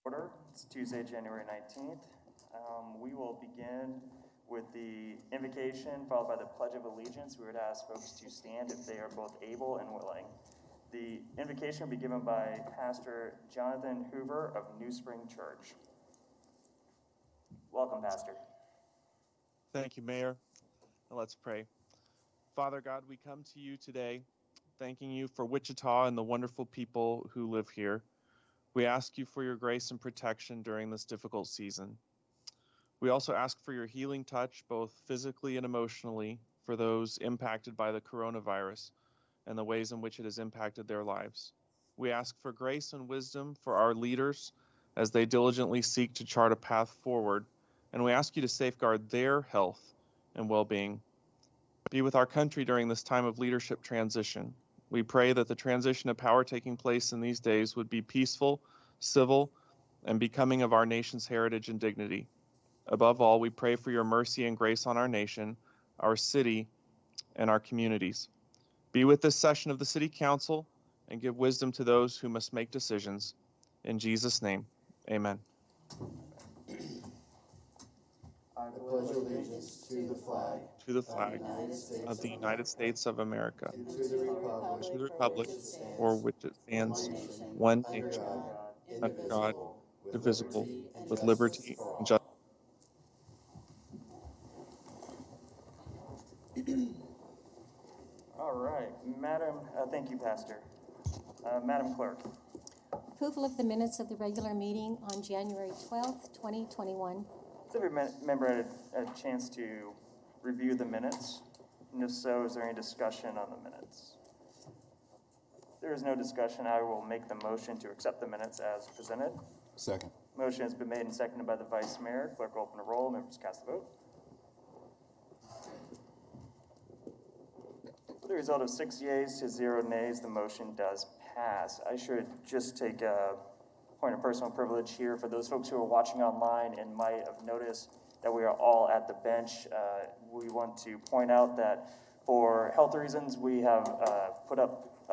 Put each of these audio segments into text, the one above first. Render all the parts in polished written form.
Order. It's Tuesday, January 19th. We will begin with the invocation followed by the Pledge of Allegiance. We would ask folks to stand if they are both able and willing. The invocation will be given by Pastor Jonathan Hoover of New Spring Church. Welcome, Pastor. Thank you, Mayor. Let's pray. Father God, we come to you today thanking you for Wichita and the wonderful people who live here. We ask you for your grace and protection during this difficult season. We also ask for your healing touch, both physically and emotionally, for those impacted by the coronavirus and the ways in which it has impacted their lives. We ask for grace and wisdom for our leaders as they diligently seek to chart a path forward, and we ask you to safeguard their health and well-being. Be with our country during this time of leadership transition. We pray that the transition of power taking place in these days would be peaceful, civil, and becoming of our nation's heritage and dignity. Above all, we pray for your mercy and grace on our nation, our city, and our communities. Be with this session of the City Council and give wisdom to those who must make decisions. In Jesus' name, amen. I pledge allegiance to the flag of the United States of America, and to the republic for which it stands, one nation, under God, indivisible, with liberty and justice. All right, thank you, Pastor. Madam Clerk. Approval of the minutes of the regular meeting on January 12th, 2021. Has every member had a chance to review the minutes? And if so, is there any discussion on the minutes? If there is no discussion, I will make the motion to accept the minutes as presented. Second. Motion has been made and seconded by the Vice Mayor. Clerk will open the roll. Members cast the vote. With the result of 6 yeas to 0 nays, the motion does pass. I should just take a point of personal privilege here for those folks who are watching online and might have noticed that we are all at the bench. We want to point out that for health reasons, we have put up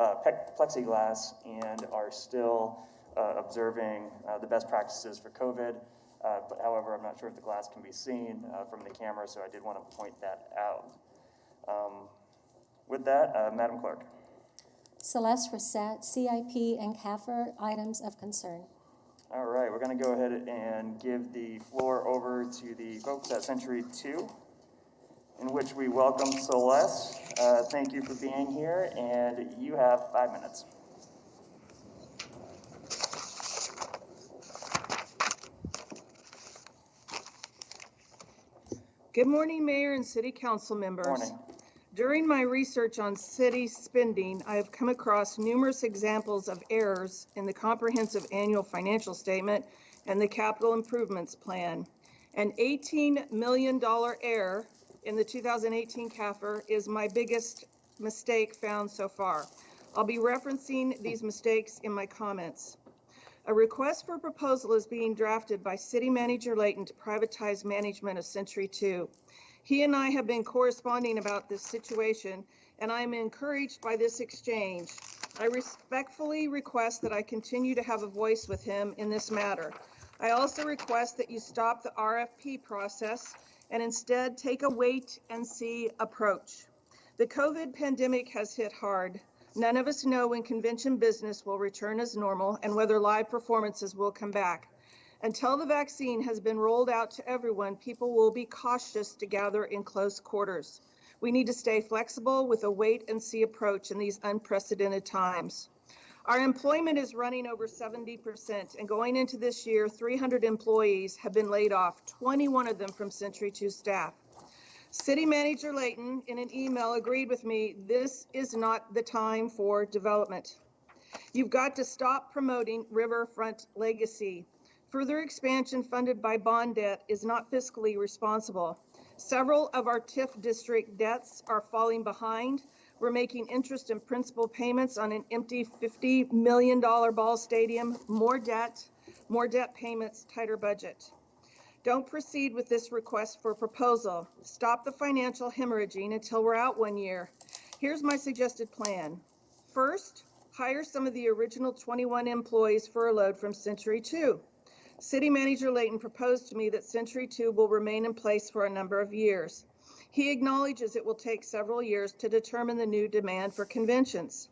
plexiglass and are still observing the best practices for COVID. But however, I'm not sure if the glass can be seen from the camera, so I did want to point that out. With that, Madam Clerk. Celeste for CIP and CAFR items of concern. All right, we're going to go ahead and give the floor over to the folks at Century 2, in which we welcome Celeste. Thank you for being here, and you have 5 minutes. Good morning, Mayor and City Council members. Morning. During my research on city spending, I have come across numerous examples of errors in the comprehensive annual financial statement and the capital improvements plan. An $18 million error in the 2018 CAFR is my biggest mistake found so far. I'll be referencing these mistakes in my comments. A request for proposal is being drafted by City Manager Layton to privatize management of Century 2. He and I have been corresponding about this situation, and I am encouraged by this exchange. I respectfully request that I continue to have a voice with him in this matter. I also request that you stop the RFP process and instead take a wait and see approach. The COVID pandemic has hit hard. None of us know when convention business will return as normal and whether live performances will come back. Until the vaccine has been rolled out to everyone, people will be cautious to gather in close quarters. We need to stay flexible with a wait and see approach in these unprecedented times. Our employment is running over 70%, and going into this year, 300 employees have been laid off, 21 of them from Century 2 staff. City Manager Layton, in an email, agreed with me, this is not the time for development. You've got to stop promoting riverfront legacy. Further expansion funded by bond debt is not fiscally responsible. Several of our TIF district debts are falling behind. We're making interest and principal payments on an empty $50 million ball stadium, more debt payments, tighter budget. Don't proceed with this request for proposal. Stop the financial hemorrhaging until we're out 1 year. Here's my suggested plan. First, hire some of the original 21 employees furloughed from Century 2. City Manager Layton proposed to me that Century 2 will remain in place for a number of years. He acknowledges it will take several years to determine the new demand for conventions.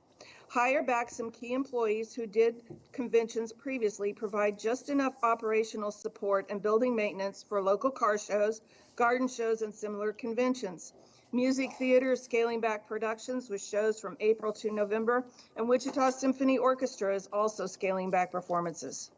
Hire back some key employees who did conventions previously, provide just enough operational support and building maintenance for local car shows, garden shows, and similar conventions. Music Theater is scaling back productions with shows from April to November, and Wichita Symphony Orchestra is also scaling back performances.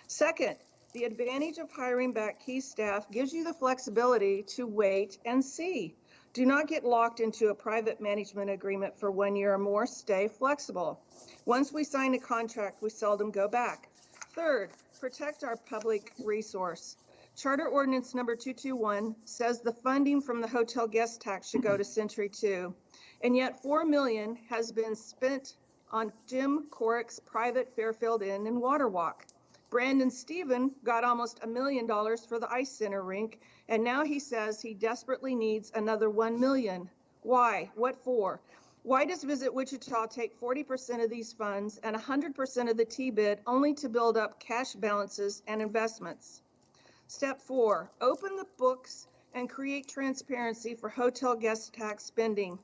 Second, the advantage of hiring back key staff gives you the flexibility to wait and see. Do not get locked into a private management agreement for 1 year or more. Stay flexible. Once we sign a contract, we seldom go back. Third, protect our public resource. Charter Ordinance number 221 says the funding from the hotel guest tax should go to Century 2, and yet $4 million has been spent on Jim Corrick's private Fairfield Inn and Water Walk. Brandon Stephen got almost $1 million for the ice center rink, and now he says he desperately needs another $1 million. Why? What for? Why does Visit Wichita take 40% of these funds and 100% of the T-bid only to build up cash balances and investments? Step 4, open the books and create transparency for hotel guest tax spending.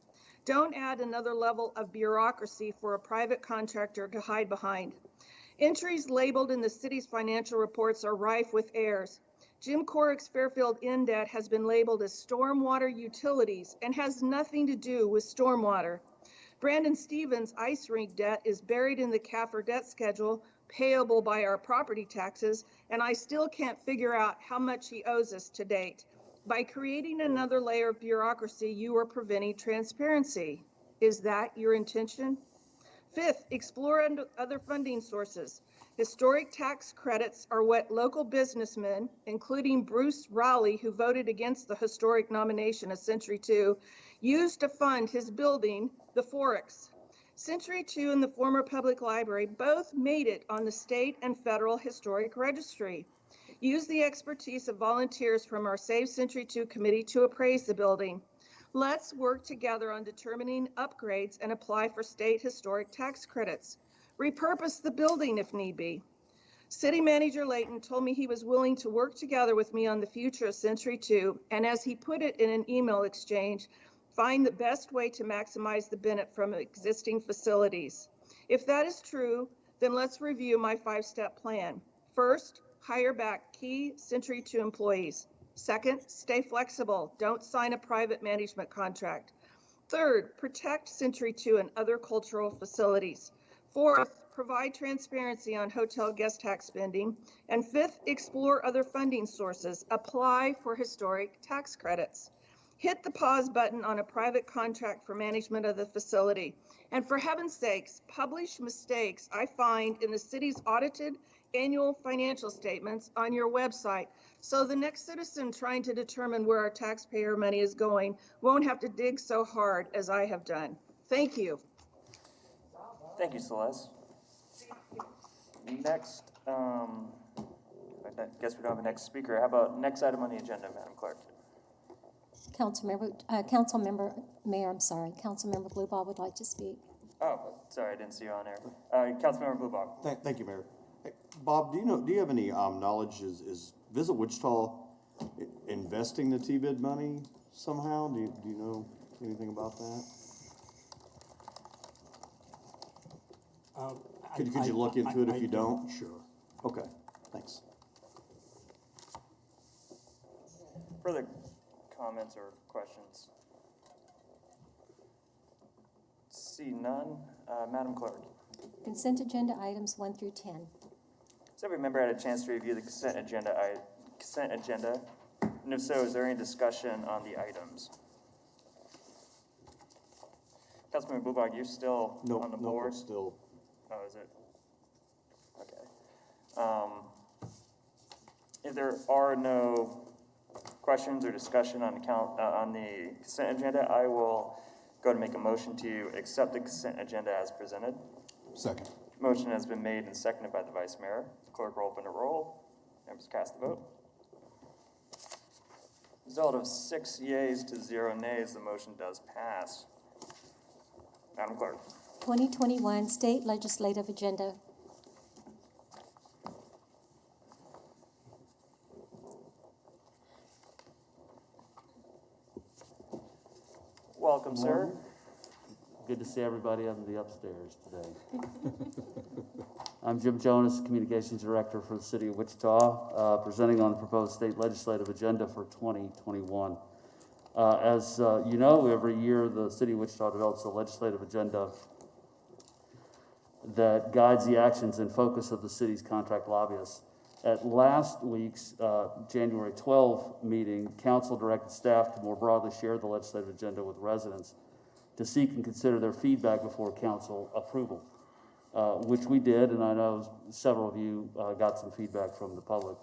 Don't add another level of bureaucracy for a private contractor to hide behind. Entries labeled in the city's financial reports are rife with errors. Jim Corrick's Fairfield Inn debt has been labeled as stormwater utilities and has nothing to do with stormwater. Brandon Stevens' ice rink debt is buried in the CAFR debt schedule, payable by our property taxes, and I still can't figure out how much he owes us to date. By creating another layer of bureaucracy, you are preventing transparency. Is that your intention? Fifth, explore other funding sources. Historic tax credits are what local businessmen, including Bruce Rowley, who voted against the historic nomination of Century 2, used to fund his building, the Forex. Century 2 and the former public library both made it on the state and federal historic registry. Use the expertise of volunteers from our Save Century 2 committee to appraise the building. Let's work together on determining upgrades and apply for state historic tax credits. Repurpose the building if need be. City Manager Layton told me he was willing to work together with me on the future of Century 2, and as he put it in an email exchange, find the best way to maximize the benefit from existing facilities. If that is true, then let's review my 5-step plan. First, hire back key Century 2 employees. Second, stay flexible. Don't sign a private management contract. Third, protect Century 2 and other cultural facilities. Fourth, provide transparency on hotel guest tax spending. And fifth, explore other funding sources. Apply for historic tax credits. Hit the pause button on a private contract for management of the facility. And for heaven's sakes, publish mistakes I find in the city's audited annual financial statements on your website, so the next citizen trying to determine where our taxpayer money is going won't have to dig so hard as I have done. Thank you. Thank you, Celeste. Next, I guess we don't have a next speaker. How about next item on the agenda, Madam Clerk? Councilmember Bluebob would like to speak. Oh, sorry, I didn't see you on there. Councilmember Bluebob. Thank you, Mayor. Hey, Bob, do you have any knowledge, is Visit Wichita investing the T-bid money somehow? Do you know anything about that? Could you look into it if you don't? Sure. Okay, thanks. Further comments or questions? See none. Madam Clerk. Consent agenda items 1 through 10. Has every member had a chance to review the consent agenda? And if so, is there any discussion on the items? Councilman Bubak, you're still on the board? No, still. Oh, is it? Okay. If there are no questions or discussion on the consent agenda, I will go and make a motion to accept the consent agenda as presented. Second. Motion has been made and seconded by the Vice Mayor. Clerk will open a roll. Members cast the vote. Result of 6 yeas to 0 nays, the motion does pass. Madam Clerk. 2021 State Legislative Agenda. Welcome, sir. Good to see everybody up in the upstairs today. I'm Jim Jonas, Communications Director for the City of Wichita, presenting on the proposed state legislative agenda for 2021. As you know, every year the City of Wichita develops a legislative agenda that guides the actions and focus of the city's contract lobbyists. At last week's January 12 meeting, council directed staff to more broadly share the legislative agenda with residents to seek and consider their feedback before council approval, which we did, and I know several of you got some feedback from the public.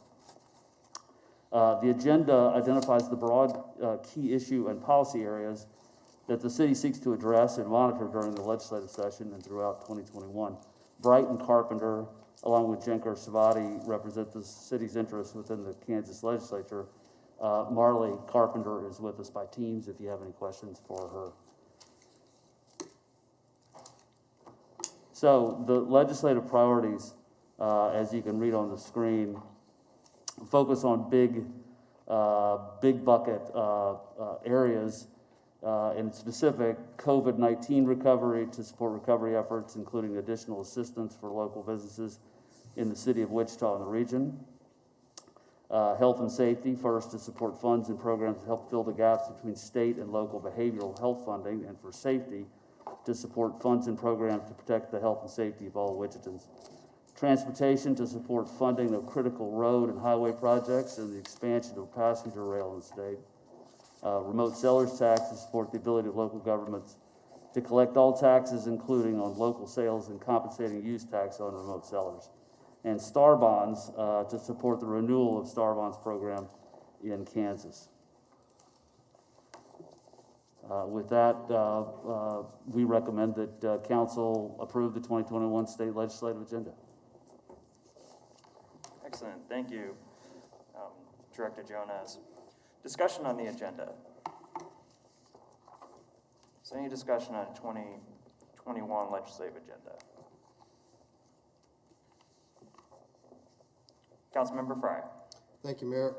The agenda identifies the broad key issue and policy areas that the city seeks to address and monitor during the legislative session and throughout 2021. Bright and Carpenter, along with Jenker Savati, represent the city's interests within the Kansas legislature. Marley Carpenter is with us by Teams if you have any questions for her. So the legislative priorities, as you can read on the screen, focus on big bucket areas. In specific, COVID-19 recovery to support recovery efforts, including additional assistance for local businesses in the city of Wichita and the region. Health and safety, first to support funds and programs to help fill the gaps between state and local behavioral health funding, and for safety, to support funds and programs to protect the health and safety of all Wichitans. Transportation to support funding of critical road and highway projects and the expansion of passenger rail in the state. Remote sellers tax to support the ability of local governments to collect all taxes, including on local sales and compensating use tax on remote sellers. And Star Bonds to support the renewal of Star Bonds program in Kansas. With that, we recommend that council approve the 2021 state legislative agenda. Excellent, thank you, Director Jonas. Discussion on the agenda. Is there any discussion on 2021 legislative agenda? Councilmember Frye. Thank you, Mayor.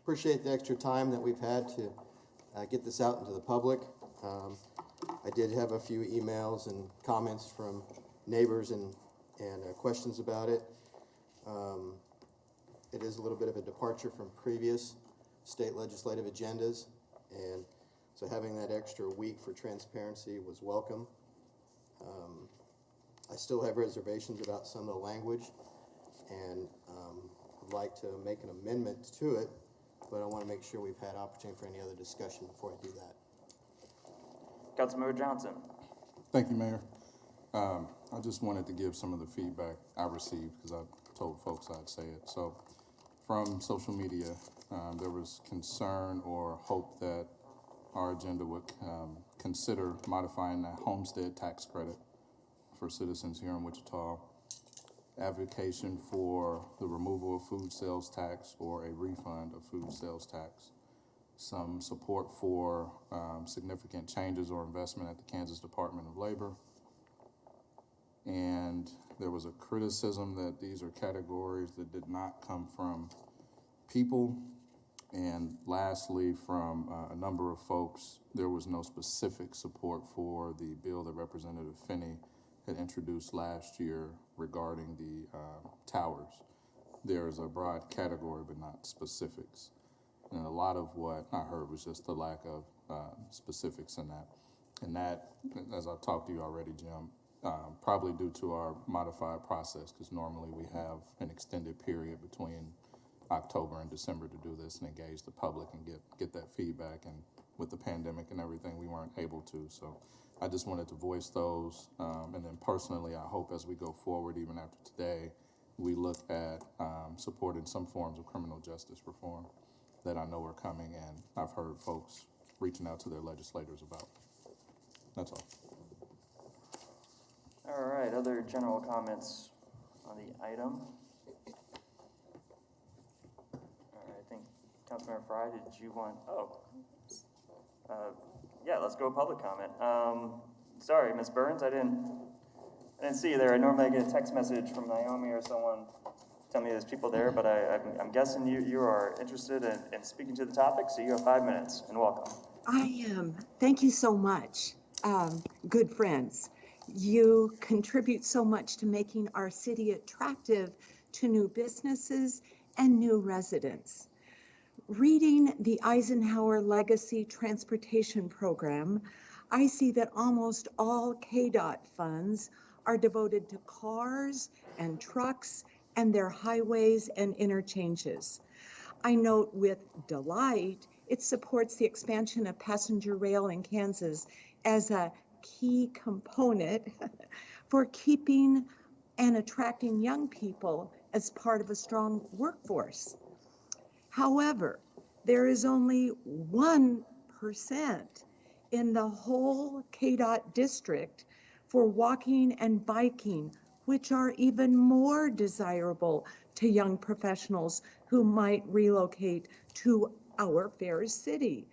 Appreciate the extra time that we've had to get this out into the public. I did have a few emails and comments from neighbors and questions about it. It is a little bit of a departure from previous state legislative agendas, and so having that extra week for transparency was welcome. I still have reservations about some of the language, and would like to make an amendment to it, but I want to make sure we've had opportunity for any other discussion before I do that. Councilmember Johnson. Thank you, Mayor. I just wanted to give some of the feedback I received because I told folks I'd say it. So from social media, there was concern or hope that our agenda would consider modifying that homestead tax credit for citizens here in Wichita, advocation for the removal of food sales tax or a refund of food sales tax, some support for significant changes or investment at the Kansas Department of Labor, and there was a criticism that these are categories that did not come from people. And lastly, from a number of folks, there was no specific support for the bill that Representative Finney had introduced last year regarding the towers. There is a broad category, but not specifics. And a lot of what I heard was just the lack of specifics in that. And that, as I've talked to you already, Jim, probably due to our modified process, because normally we have an extended period between October and December to do this and engage the public and get that feedback. And with the pandemic and everything, we weren't able to. So I just wanted to voice those. And then personally, I hope as we go forward, even after today, we look at supporting some forms of criminal justice reform that I know are coming, and I've heard folks reaching out to their legislators about. That's all. All right, other general comments on the item? All right, I think Councilmember Frye, did you want, yeah, let's go public comment. Sorry, Ms. Burns, I didn't see you there. I normally get a text message from Naomi or someone tell me there's people there, but I'm guessing you are interested in speaking to the topic, so you have 5 minutes, and welcome. Thank you so much, good friends. You contribute so much to making our city attractive to new businesses and new residents. Reading the Eisenhower Legacy Transportation Program, I see that almost all KDOT funds are devoted to cars and trucks and their highways and interchanges. I note with delight it supports the expansion of passenger rail in Kansas as a key component for keeping and attracting young people as part of a strong workforce. However, there is only 1% in the whole KDOT district for walking and biking, which are even more desirable to young professionals who might relocate to our fair city.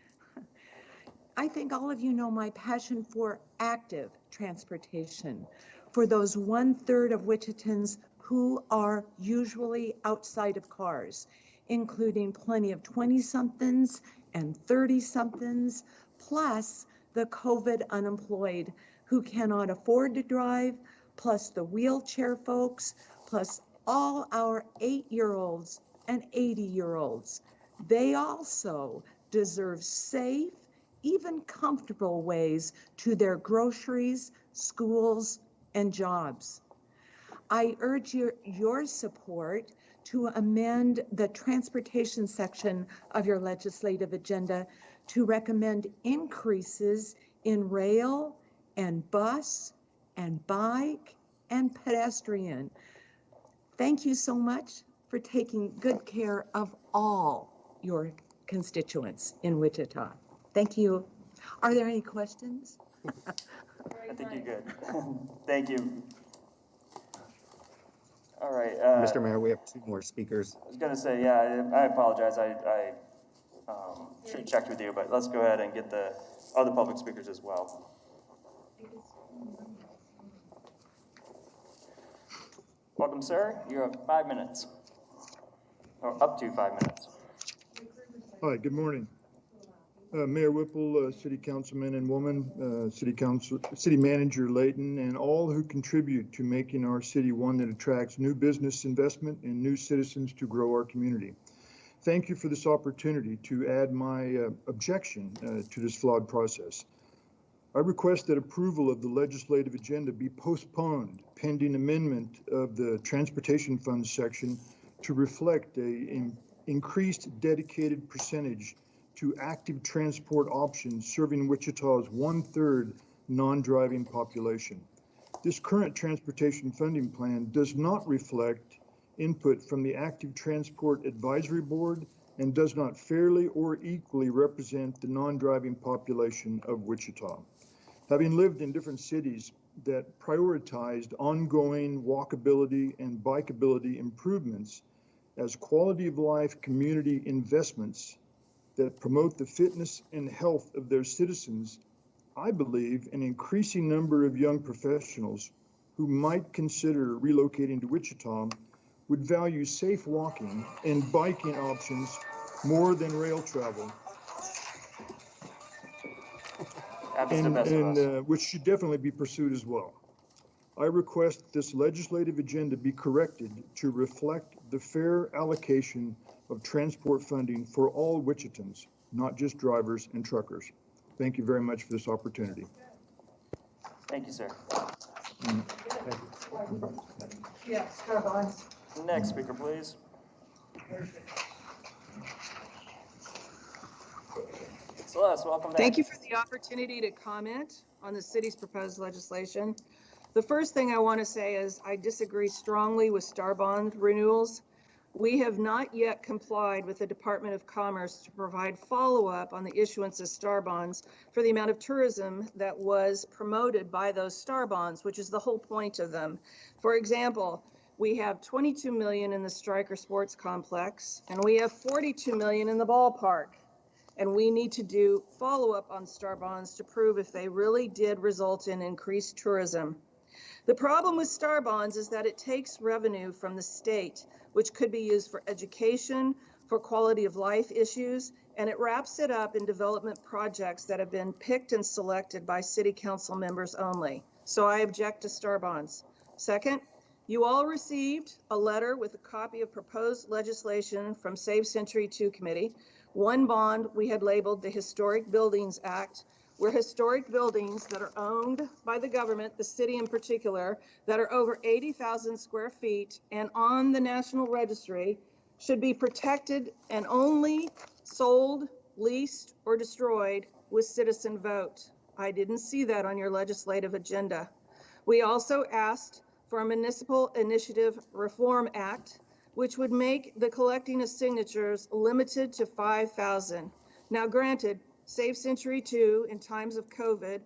I think all of you know my passion for active transportation, for those 1/3 of Wichitans who are usually outside of cars, including plenty of 20-somethings and 30-somethings, plus the COVID unemployed who cannot afford to drive, plus the wheelchair folks, plus all our 8-year-olds and 80-year-olds. They also deserve safe, even comfortable ways to their groceries, schools, and jobs. I urge your support to amend the transportation section of your legislative agenda to recommend increases in rail and bus and bike and pedestrian. Thank you so much for taking good care of all your constituents in Wichita. Thank you. Are there any questions? I think you're good. Thank you. All right. Mr. Mayor, we have 2 more speakers. I was gonna say, yeah, I apologize. I should have checked with you, but let's go ahead and get the other public speakers as well. Welcome, sir. You have 5 minutes, or up to 5 minutes. Hi, good morning. Mayor Whipple, City Councilman and woman, City Manager Layton, and all who contribute to making our city one that attracts new business investment and new citizens to grow our community. Thank you for this opportunity to add my objection to this flawed process. I request that approval of the legislative agenda be postponed pending amendment of the Transportation Fund section to reflect an increased dedicated percentage to active transport options serving Wichita's 1/3 non-driving population. This current transportation funding plan does not reflect input from the Active Transport Advisory Board and does not fairly or equally represent the non-driving population of Wichita. Having lived in different cities that prioritized ongoing walkability and bikeability improvements as quality of life community investments that promote the fitness and health of their citizens, I believe an increasing number of young professionals who might consider relocating to Wichita would value safe walking and biking options more than rail travel, which should definitely be pursued as well. I request this legislative agenda be corrected to reflect the fair allocation of transport funding for all Wichitans, not just drivers and truckers. Thank you very much for this opportunity. Thank you, sir. Yes, Starbucks. Next speaker, please. Celeste, welcome back. Thank you for the opportunity to comment on the city's proposed legislation. The first thing I want to say is I disagree strongly with star bond renewals. We have not yet complied with the Department of Commerce to provide follow-up on the issuance of star bonds for the amount of tourism that was promoted by those star bonds, which is the whole point of them. For example, we have 22 million in the Stryker Sports Complex, and we have 42 million in the ballpark. And we need to do follow-up on star bonds to prove if they really did result in increased tourism. The problem with star bonds is that it takes revenue from the state, which could be used for education, for quality of life issues, and it wraps it up in development projects that have been picked and selected by city council members only. So I object to star bonds. Second, you all received a letter with a copy of proposed legislation from Save Century 2 Committee. One bond we had labeled the Historic Buildings Act, where historic buildings that are owned by the government, the city in particular, that are over 80,000 square feet and on the National Registry should be protected and only sold, leased, or destroyed with citizen vote. I didn't see that on your legislative agenda. We also asked for a Municipal Initiative Reform Act, which would make the collecting of signatures limited to 5,000. Now granted, Save Century 2 in times of COVID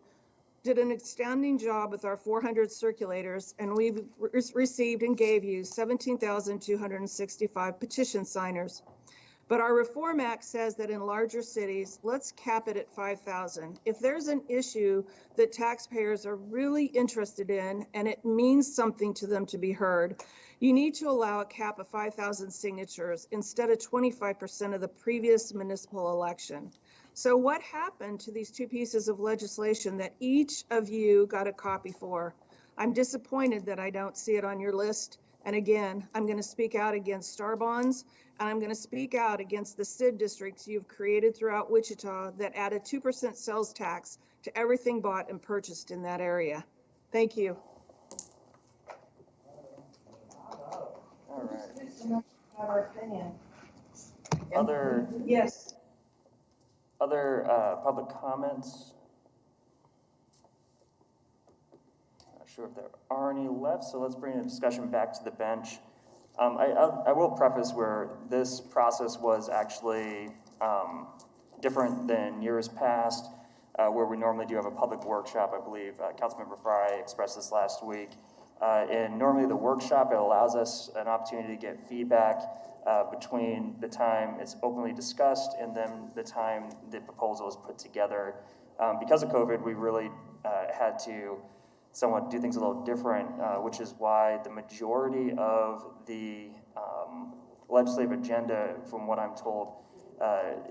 did an outstanding job with our 400 circulators, and we've received and gave you 17,265 petition signers. But our Reform Act says that in larger cities, let's cap it at 5,000. If there's an issue that taxpayers are really interested in and it means something to them to be heard, you need to allow a cap of 5,000 signatures instead of 25% of the previous municipal election. So what happened to these two pieces of legislation that each of you got a copy for? I'm disappointed that I don't see it on your list. And again, I'm going to speak out against star bonds, and I'm going to speak out against the SID districts you've created throughout Wichita that add a 2% sales tax to everything bought and purchased in that area. Thank you. All right. Our opinion. Yes. Other public comments? Not sure if there are any left, so let's bring the discussion back to the bench. I will preface where this process was actually different than years past, where we normally do have a public workshop. I believe Councilmember Fry expressed this last week. And normally the workshop, it allows us an opportunity to get feedback between the time it's openly discussed and then the time the proposal is put together. Because of COVID, we really had to somewhat do things a little different, which is why the majority of the legislative agenda, from what I'm told,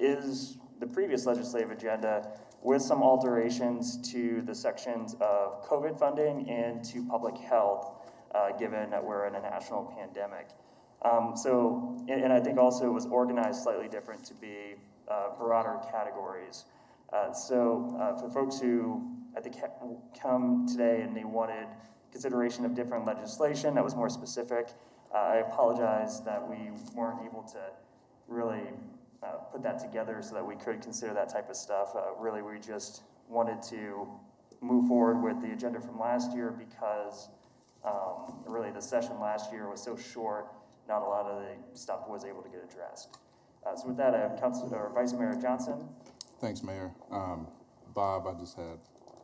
is the previous legislative agenda with some alterations to the sections of COVID funding and to public health, given that we're in a national pandemic. And I think also it was organized slightly different to be broader categories. For folks who I think come today and they wanted consideration of different legislation that was more specific, I apologize that we weren't able to really put that together so that we could consider that type of stuff. Really, we just wanted to move forward with the agenda from last year because really the session last year was so short, not a lot of the stuff was able to get addressed. So with that, I have Vice Mayor Johnson. Thanks, Mayor. Bob, I just had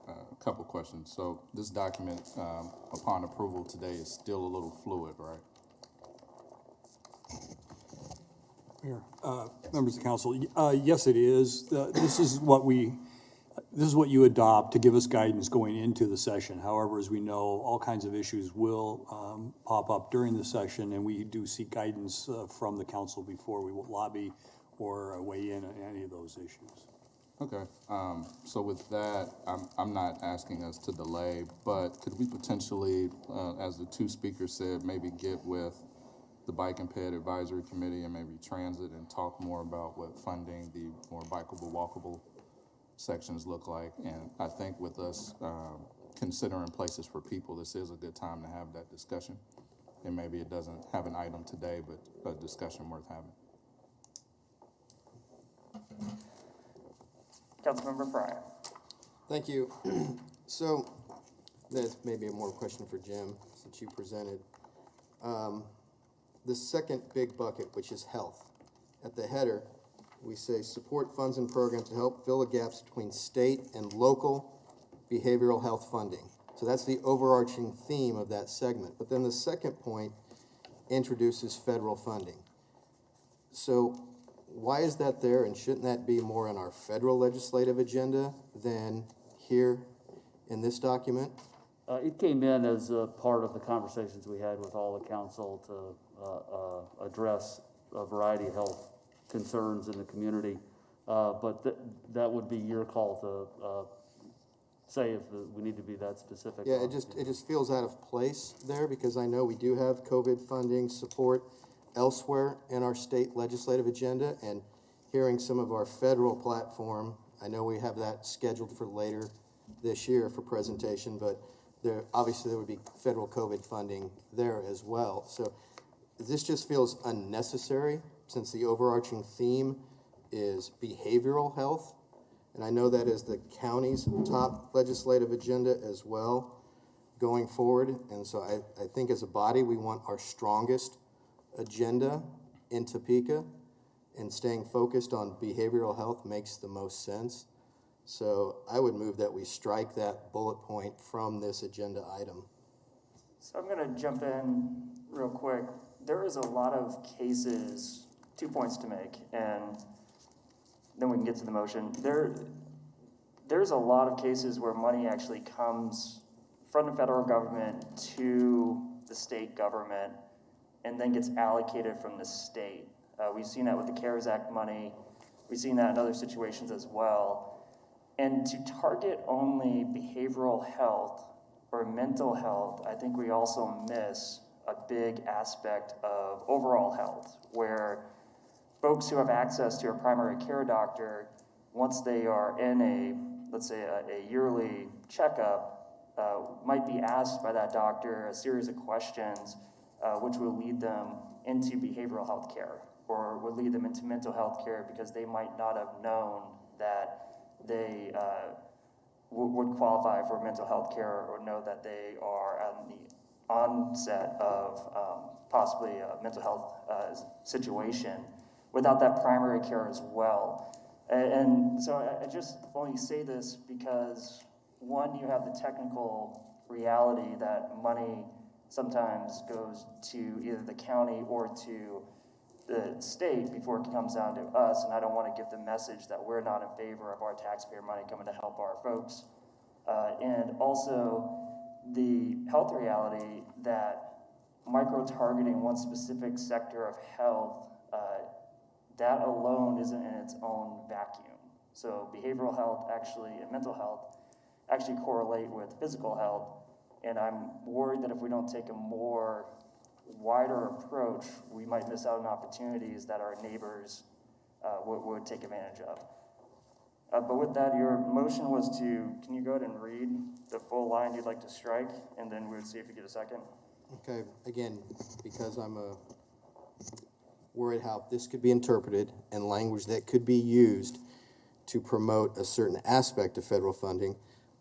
a couple questions. So this document, upon approval today, is still a little fluid, right? Mayor, members of council, yes, it is. This is what you adopt to give us guidance going into the session. However, as we know, all kinds of issues will pop up during the session, and we do seek guidance from the council before we will lobby or weigh in on any of those issues. Okay. So with that, I'm not asking us to delay, but could we potentially, as the two speakers said, maybe get with the Bike and Ped Advisory Committee and maybe Transit and talk more about what funding the more bikeable, walkable sections look like? And I think with us considering places for people, this is a good time to have that discussion. And maybe it doesn't have an item today, but a discussion worth having. Councilmember Frye. Thank you. So that's maybe a more question for Jim, since you presented. The second big bucket, which is health. At the header, we say support funds and programs to help fill the gaps between state and local behavioral health funding. So that's the overarching theme of that segment. But then the second point introduces federal funding. So why is that there, and shouldn't that be more on our federal legislative agenda than here in this document? It came in as a part of the conversations we had with all the council to address a variety of health concerns in the community. But that would be your call to say if we need to be that specific. Yeah, it just feels out of place there, because I know we do have COVID funding support elsewhere in our state legislative agenda, and hearing some of our federal platform, I know we have that scheduled for later this year for presentation, but obviously there would be federal COVID funding there as well. So this just feels unnecessary, since the overarching theme is behavioral health. And I know that is the county's top legislative agenda as well going forward. And so I think as a body, we want our strongest agenda in Topeka, and staying focused on behavioral health makes the most sense. So I would move that we strike that bullet point from this agenda item. So I'm gonna jump in real quick. There is a lot of cases, 2 points to make, and then we can get to the motion. There's a lot of cases where money actually comes from the federal government to the state government and then gets allocated from the state. We've seen that with the CARES Act money. We've seen that in other situations as well. And to target only behavioral health or mental health, I think we also miss a big aspect of overall health, where folks who have access to a primary care doctor, once they are in let's say a yearly checkup, might be asked by that doctor a series of questions which will lead them into behavioral health care, or would lead them into mental health care, because they might not have known that they would qualify for mental health care, or know that they are on the onset of possibly a mental health situation without that primary care as well. And so I just only say this because, one, you have the technical reality that money sometimes goes to either the county or to the state before it comes down to us, and I don't want to give the message that we're not in favor of our taxpayer money coming to help our folks. And also the health reality that micro-targeting one specific sector of health, that alone isn't in its own vacuum. So behavioral health actually, and mental health actually correlate with physical health, and I'm worried that if we don't take a more wider approach, we might miss out on opportunities that our neighbors would take advantage of. But with that, your motion was to, can you go ahead and read the full line you'd like to strike, and then we would see if you get a second? Okay, again, because I'm worried how this could be interpreted and language that could be used to promote a certain aspect of federal funding,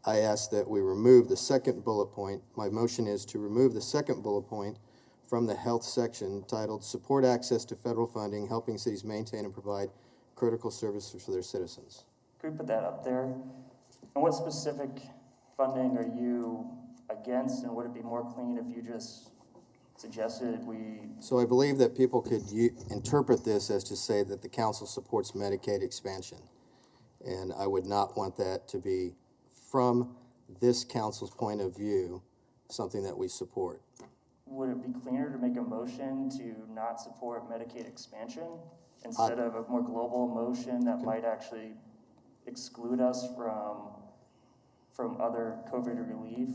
I ask that we remove the second bullet point. My motion is to remove the second bullet point from the health section titled Support Access to Federal Funding, Helping Cities Maintain and Provide Critical Services for Their Citizens. Could we put that up there? And what specific funding are you against, and would it be more clean if you just suggested we... So I believe that people could interpret this as to say that the council supports Medicaid expansion. And I would not want that to be, from this council's point of view, something that we support. Would it be cleaner to make a motion to not support Medicaid expansion instead of a more global motion that might actually exclude us from other COVID relief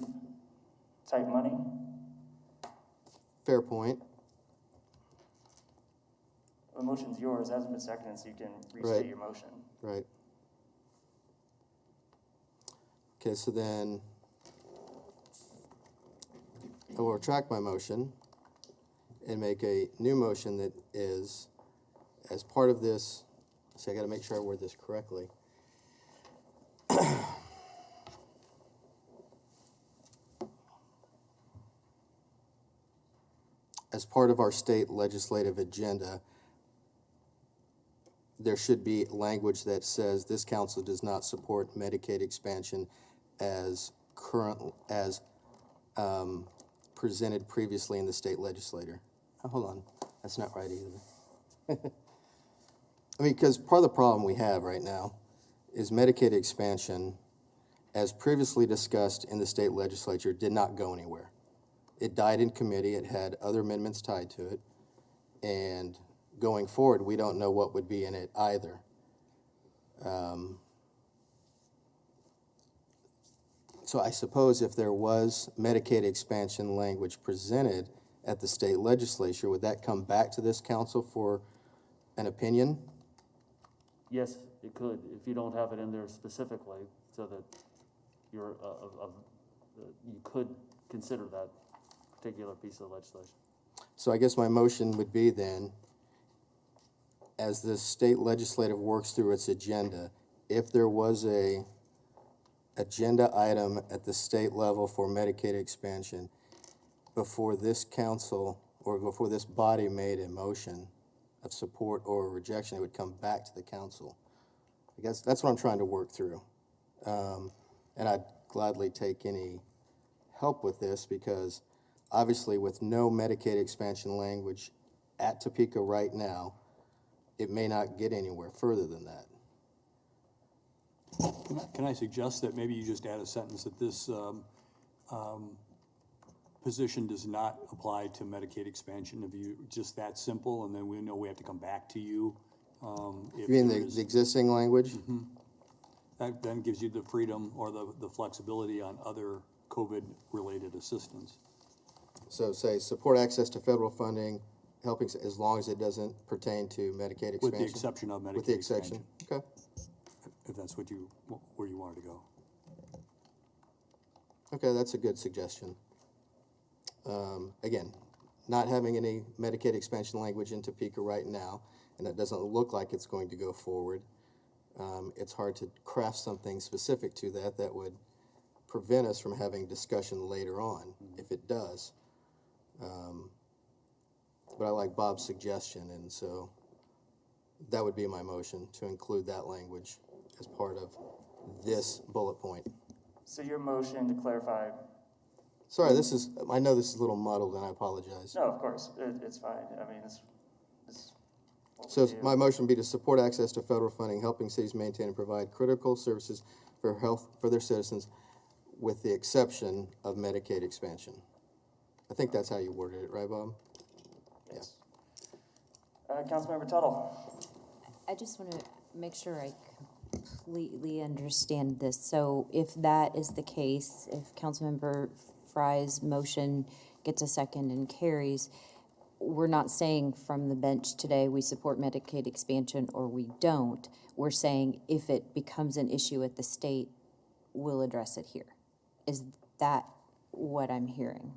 type money? Fair point. The motion's yours, it hasn't been seconded, so you can restate your motion. Right. Okay, so then I will retract my motion and make a new motion that is, as part of this, so I gotta make sure I word this correctly. As part of our state legislative agenda, there should be language that says this council does not support Medicaid expansion as presented previously in the state legislature. Oh, hold on, that's not right either. I mean, because part of the problem we have right now is Medicaid expansion, as previously discussed in the state legislature, did not go anywhere. It died in committee, it had other amendments tied to it, and going forward, we don't know what would be in it either. So I suppose if there was Medicaid expansion language presented at the state legislature, would that come back to this council for an opinion? Yes, it could, if you don't have it in there specifically, so that you're, you could consider that particular piece of legislation. So I guess my motion would be then, as the state legislative works through its agenda, if there was a agenda item at the state level for Medicaid expansion, before this council or before this body made a motion of support or rejection, it would come back to the council. I guess that's what I'm trying to work through. And I'd gladly take any help with this, because obviously with no Medicaid expansion language at Topeka right now, it may not get anywhere further than that. Can I suggest that maybe you just add a sentence that this position does not apply to Medicaid expansion, if you, just that simple, and then we know we have to come back to you. If You mean there the is- existing language? That then gives you the freedom or the flexibility on other COVID-related assistance. So say, support access to federal funding, helping, as long as it doesn't pertain to Medicaid expansion? With the exception of With the Medicaid exception, expansion, okay. if that's what you, where you wanted to go. Okay, that's a good suggestion. Again, not having any Medicaid expansion language in Topeka right now, and it doesn't look like it's going to go forward. It's hard to craft something specific to that that would prevent us from having discussion later on, if it does. But I like Bob's suggestion, and so that would be my motion, to include that language as part of this bullet point. So your motion, to clarify, Sorry, I know this is a little muddled, and I apologize. no, of course, it's fine. I mean, it's what So we do. my motion would be to support access to federal funding, helping cities maintain and provide critical services for health for their citizens, with the exception of Medicaid expansion. I think that's how you worded it, right, Bob? Yes. Councilmember Tuttle. I just want to make sure I completely understand this. So if that is the case, if Councilmember Fry's motion gets a second and carries, we're not saying from the bench today we support Medicaid expansion or we don't. We're saying if it becomes an issue at the state, we'll address it here. Is that what I'm hearing?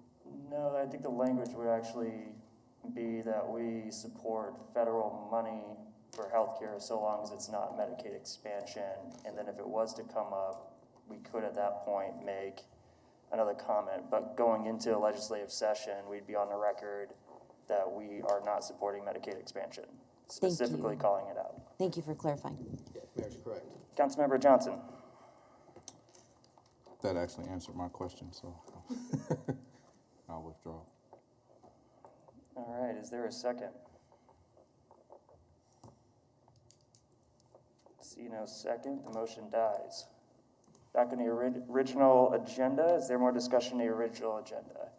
No, I think the language would actually be that we support federal money for healthcare so long as it's not Medicaid expansion. And then if it was to come up, we could at that point make another comment. But going into a legislative session, we'd be on the record that we are not supporting Medicaid expansion, specifically calling it out. Thank you for clarifying. Mayor's correct. Councilmember Johnson. That actually answered my question, so I'll withdraw. All right, is there a second? See no second, the motion dies. Back on the original agenda, is there more discussion on the original agenda?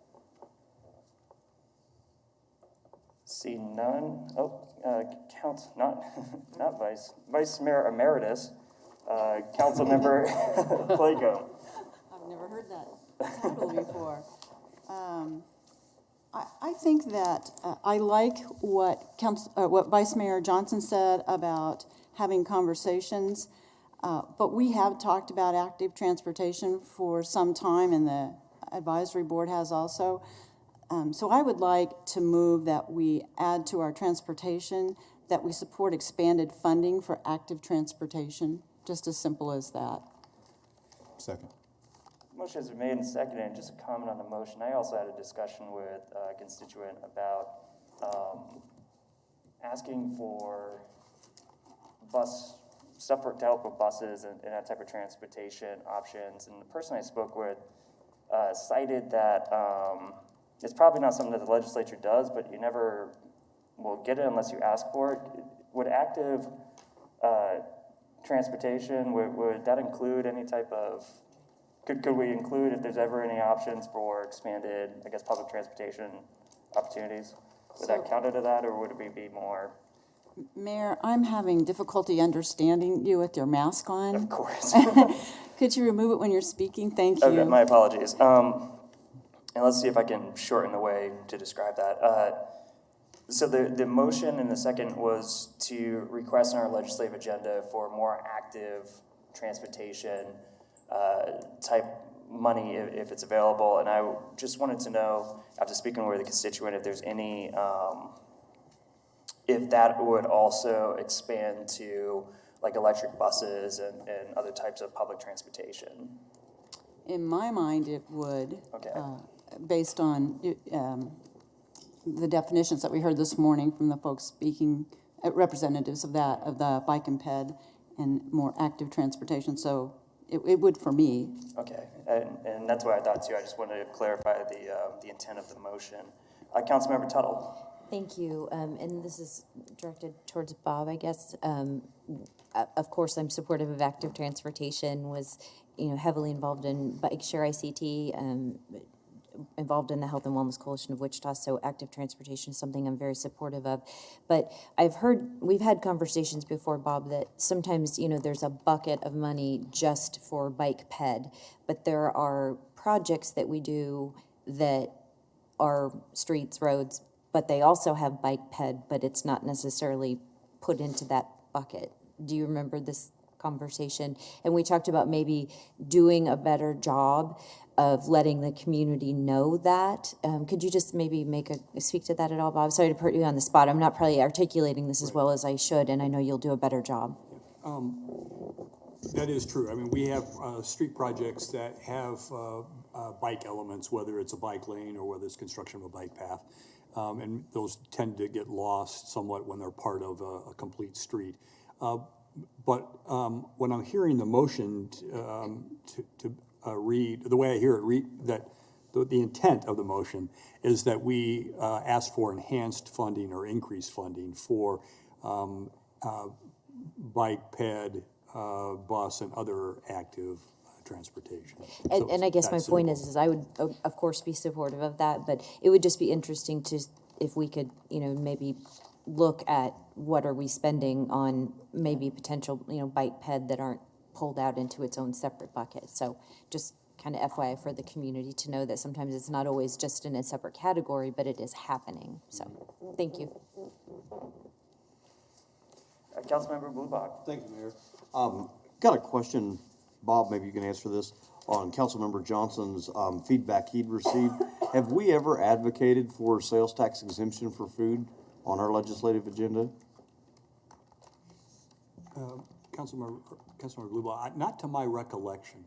See none. Oh, not Vice Mayor Emeritus, Councilmember Plago. I've never heard that title before. I think that I like what Vice Mayor Johnson said about having conversations, but we have talked about active transportation for some time, and the advisory board has also. So I would like to move that we add to our transportation that we support expanded funding for active transportation, just as simple as that. Second. Motion has been made and seconded, and just a comment on the motion. I also had a discussion with a constituent about asking for to help with buses and that type of transportation options. And the person I spoke with cited that it's probably not something that the legislature does, but you never will get it unless you ask for it. Would active transportation, would that include any type of, could we include if there's ever any options for expanded, I guess, public transportation opportunities? Would that count into that, or would it be more Mayor, I'm having difficulty understanding you with your mask on. Of course. Could you remove it when you're speaking? Thank you. Okay, my apologies. And let's see if I can shorten the way to describe that. So the motion in the second was to request on our legislative agenda for more active transportation type money if it's available. And I just wanted to know, after speaking with a constituent, if there's any, if that would also expand to like electric buses and other types of public transportation. In my mind, it would. Okay. Based on the definitions that we heard this morning from the folks speaking, representatives of that, of the bike and ped and more active transportation. So it would for me. Okay, and that's what I thought too. I just wanted to clarify the intent of the motion. Councilmember Tuttle. Thank you, and this is directed towards Bob, I guess. Of course, I'm supportive of active transportation, was, heavily involved in Bike Share ICT, involved in the Health and Wellness Coalition of Wichita, so active transportation is something I'm very supportive of. But we've had conversations before, Bob, that sometimes, there's a bucket of money just for bike ped, but there are projects that we do that are streets, roads, but they also have bike ped, but it's not necessarily put into that bucket. Do you remember this conversation? And we talked about maybe doing a better job of letting the community know that. Could you just maybe speak to that at all, Bob? Sorry to put you on the spot. I'm not probably articulating this as well as I should, and I know you'll do a better job. That is true. I mean, we have street projects that have bike elements, whether it's a bike lane or whether it's construction of a bike path. And those tend to get lost somewhat when they're part of a complete street. But when I'm hearing the motion to read, the way I hear it, that the intent of the motion is that we ask for enhanced funding or increased funding for bike, ped, bus, and other active transportation. And I guess my point is I would, of course, be supportive of that, but it would just be interesting if we could, maybe look at what are we spending on maybe potential, bike ped that aren't pulled out into its own separate bucket. So just kind of FYI for the community to know that sometimes it's not always just in a separate category, but it is happening. So thank you. Councilmember Bluebach. Thank you, Mayor. Got a question, Bob, maybe you can answer this, on Councilmember Johnson's feedback he'd received. Have we ever advocated for sales tax exemption for food on our legislative agenda? Councilmember Bluebach, not to my recollection.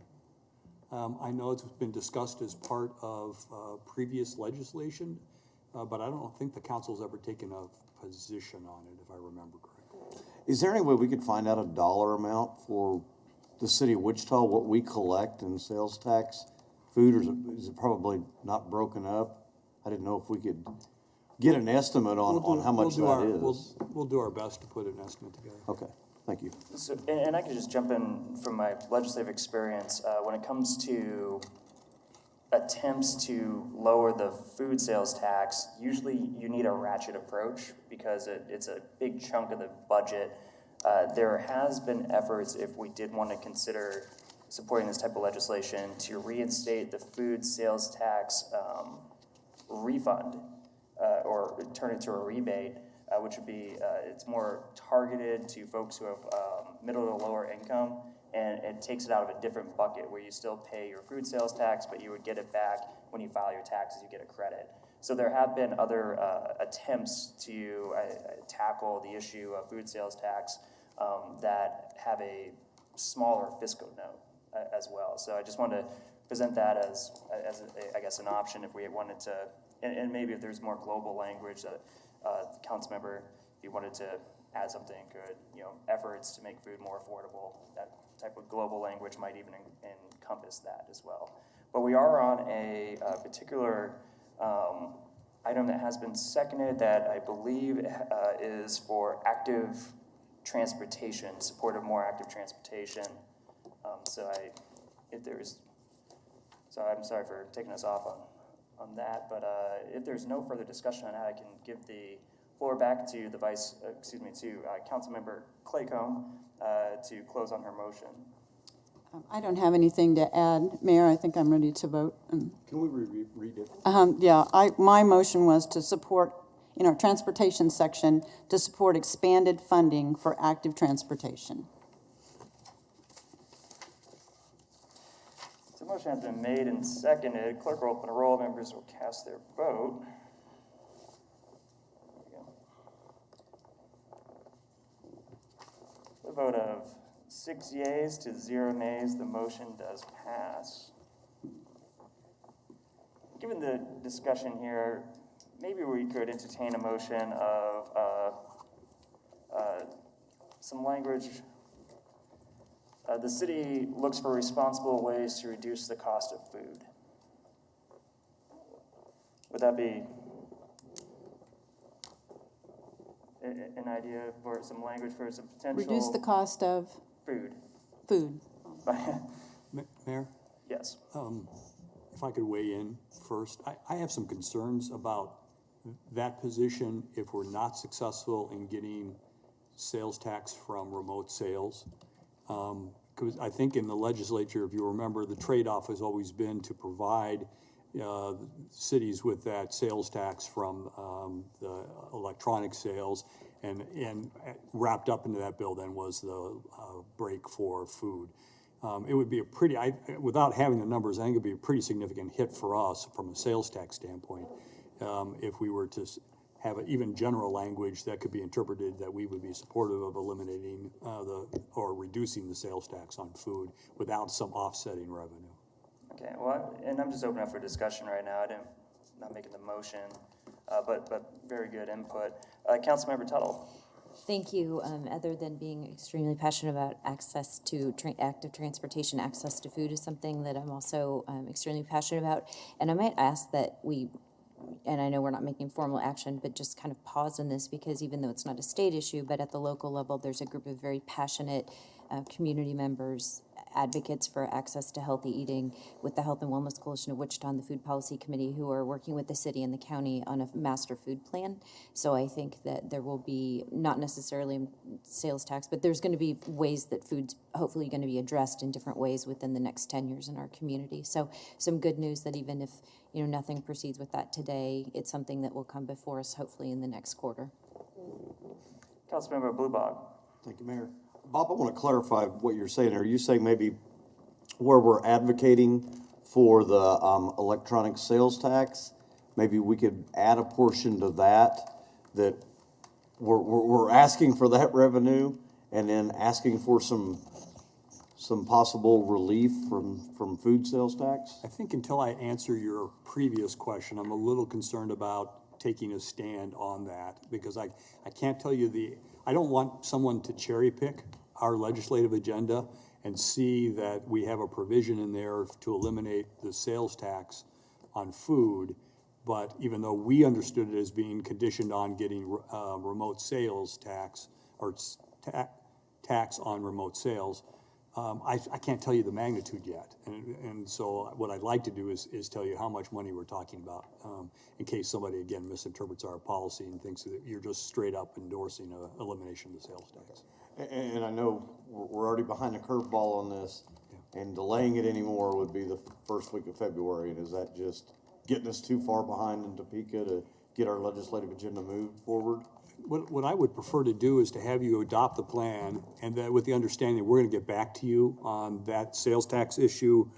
I know it's been discussed as part of previous legislation, but I don't think the council's ever taken a position on it, if I remember correctly. Is there any way we could find out a dollar amount for the city of Wichita, what we collect in sales tax food, or is it probably not broken up? I didn't know if we could get an estimate on how much that is. We'll do our best to put an estimate together. Okay, thank you. So, and I could just jump in from my legislative experience. When it comes to attempts to lower the food sales tax, usually you need a ratchet approach because it's a big chunk of the budget. There has been efforts, if we did want to consider supporting this type of legislation, to reinstate the food sales tax refund or turn it to a rebate, which would be, it's more targeted to folks who have middle to lower income, and it takes it out of a different bucket where you still pay your food sales tax, but you would get it back when you file your taxes, you get a credit. So there have been other attempts to tackle the issue of food sales tax that have a smaller fiscal note as well. So I just wanted to present that as I guess, an option if we wanted to, and maybe if there's more global language that the council member, if you wanted to add something, could, efforts to make food more affordable, that type of global language might even encompass that as well. But we are on a particular item that has been seconded that I believe is for active transportation, support of more active transportation. So I'm sorry for taking us off on that, but if there's no further discussion on that, I can give the floor back to the Councilmember Claycomb to close on her motion. I don't have anything to add, Mayor. I think I'm ready to vote. Can we read it? Yeah, my motion was to support, in our transportation section, to support expanded funding for active transportation. So the motion has been made and seconded. Clerk will open a roll. Members will cast their vote. There we go. The vote of 6 yeas to 0 nays, the motion does pass. Given the discussion here, maybe we could entertain a motion of some language. The city looks for responsible ways to reduce the cost of food. Would that be an idea for some language for some potential? Reduce the cost of? Food. Mayor? Yes. If I could weigh in first, I have some concerns about that position if we're not successful in getting sales tax from remote sales. Because I think in the legislature, if you remember, the trade-off has always been to provide cities with that sales tax from the electronic sales, and wrapped up into that bill then was the break for food. It would be a pretty, without having the numbers, I think it would be a pretty significant hit for us from a sales tax standpoint if we were to have even general language that could be interpreted that we would be supportive of eliminating or reducing the sales tax on food without some offsetting revenue. Okay, well, and I'm just opening up for discussion right now. Not making the motion, but very good input. Councilmember Tuttle. Thank you. Other than being extremely passionate about access to active transportation, access to food is something that I'm also extremely passionate about. And I might ask that we, and I know we're not making formal action, but just kind of pause on this, because even though it's not a state issue, but at the local level, there's a group of very passionate community members, advocates for access to healthy eating with the Health and Wellness Coalition of Wichita and the Food Policy Committee, who are working with the city and the county on a master food plan. So I think that there will be, not necessarily sales tax, but there's going to be ways that food's hopefully going to be addressed in different ways within the next 10 years in our community. So some good news that even if nothing proceeds with that today, it's something that will come before us hopefully in the next quarter. Councilmember Bluebog. Thank you, Mayor. Bob, I want to clarify what you're saying. Are you saying maybe where we're advocating for the electronic sales tax, maybe we could add a portion to that we're asking for that revenue and then asking for some possible relief from food sales tax? I think until I answer your previous question, I'm a little concerned about taking a stand on that, because I can't tell you I don't want someone to cherry pick our legislative agenda and see that we have a provision in there to eliminate the sales tax on food, but even though we understood it as being conditioned on getting remote sales tax or tax on remote sales, I can't tell you the magnitude yet. And so what I'd like to do is tell you how much money we're talking about, in case somebody, again, misinterprets our policy and thinks that you're just straight up endorsing elimination of the sales tax. And I know we're already behind the curveball on this, and delaying it anymore would be the first week of February. And is that just getting us too far behind in Topeka to get our legislative agenda moved forward? What I would prefer to do is to have you adopt the plan, and that with the understanding that we're going to get back to you on that sales tax issue.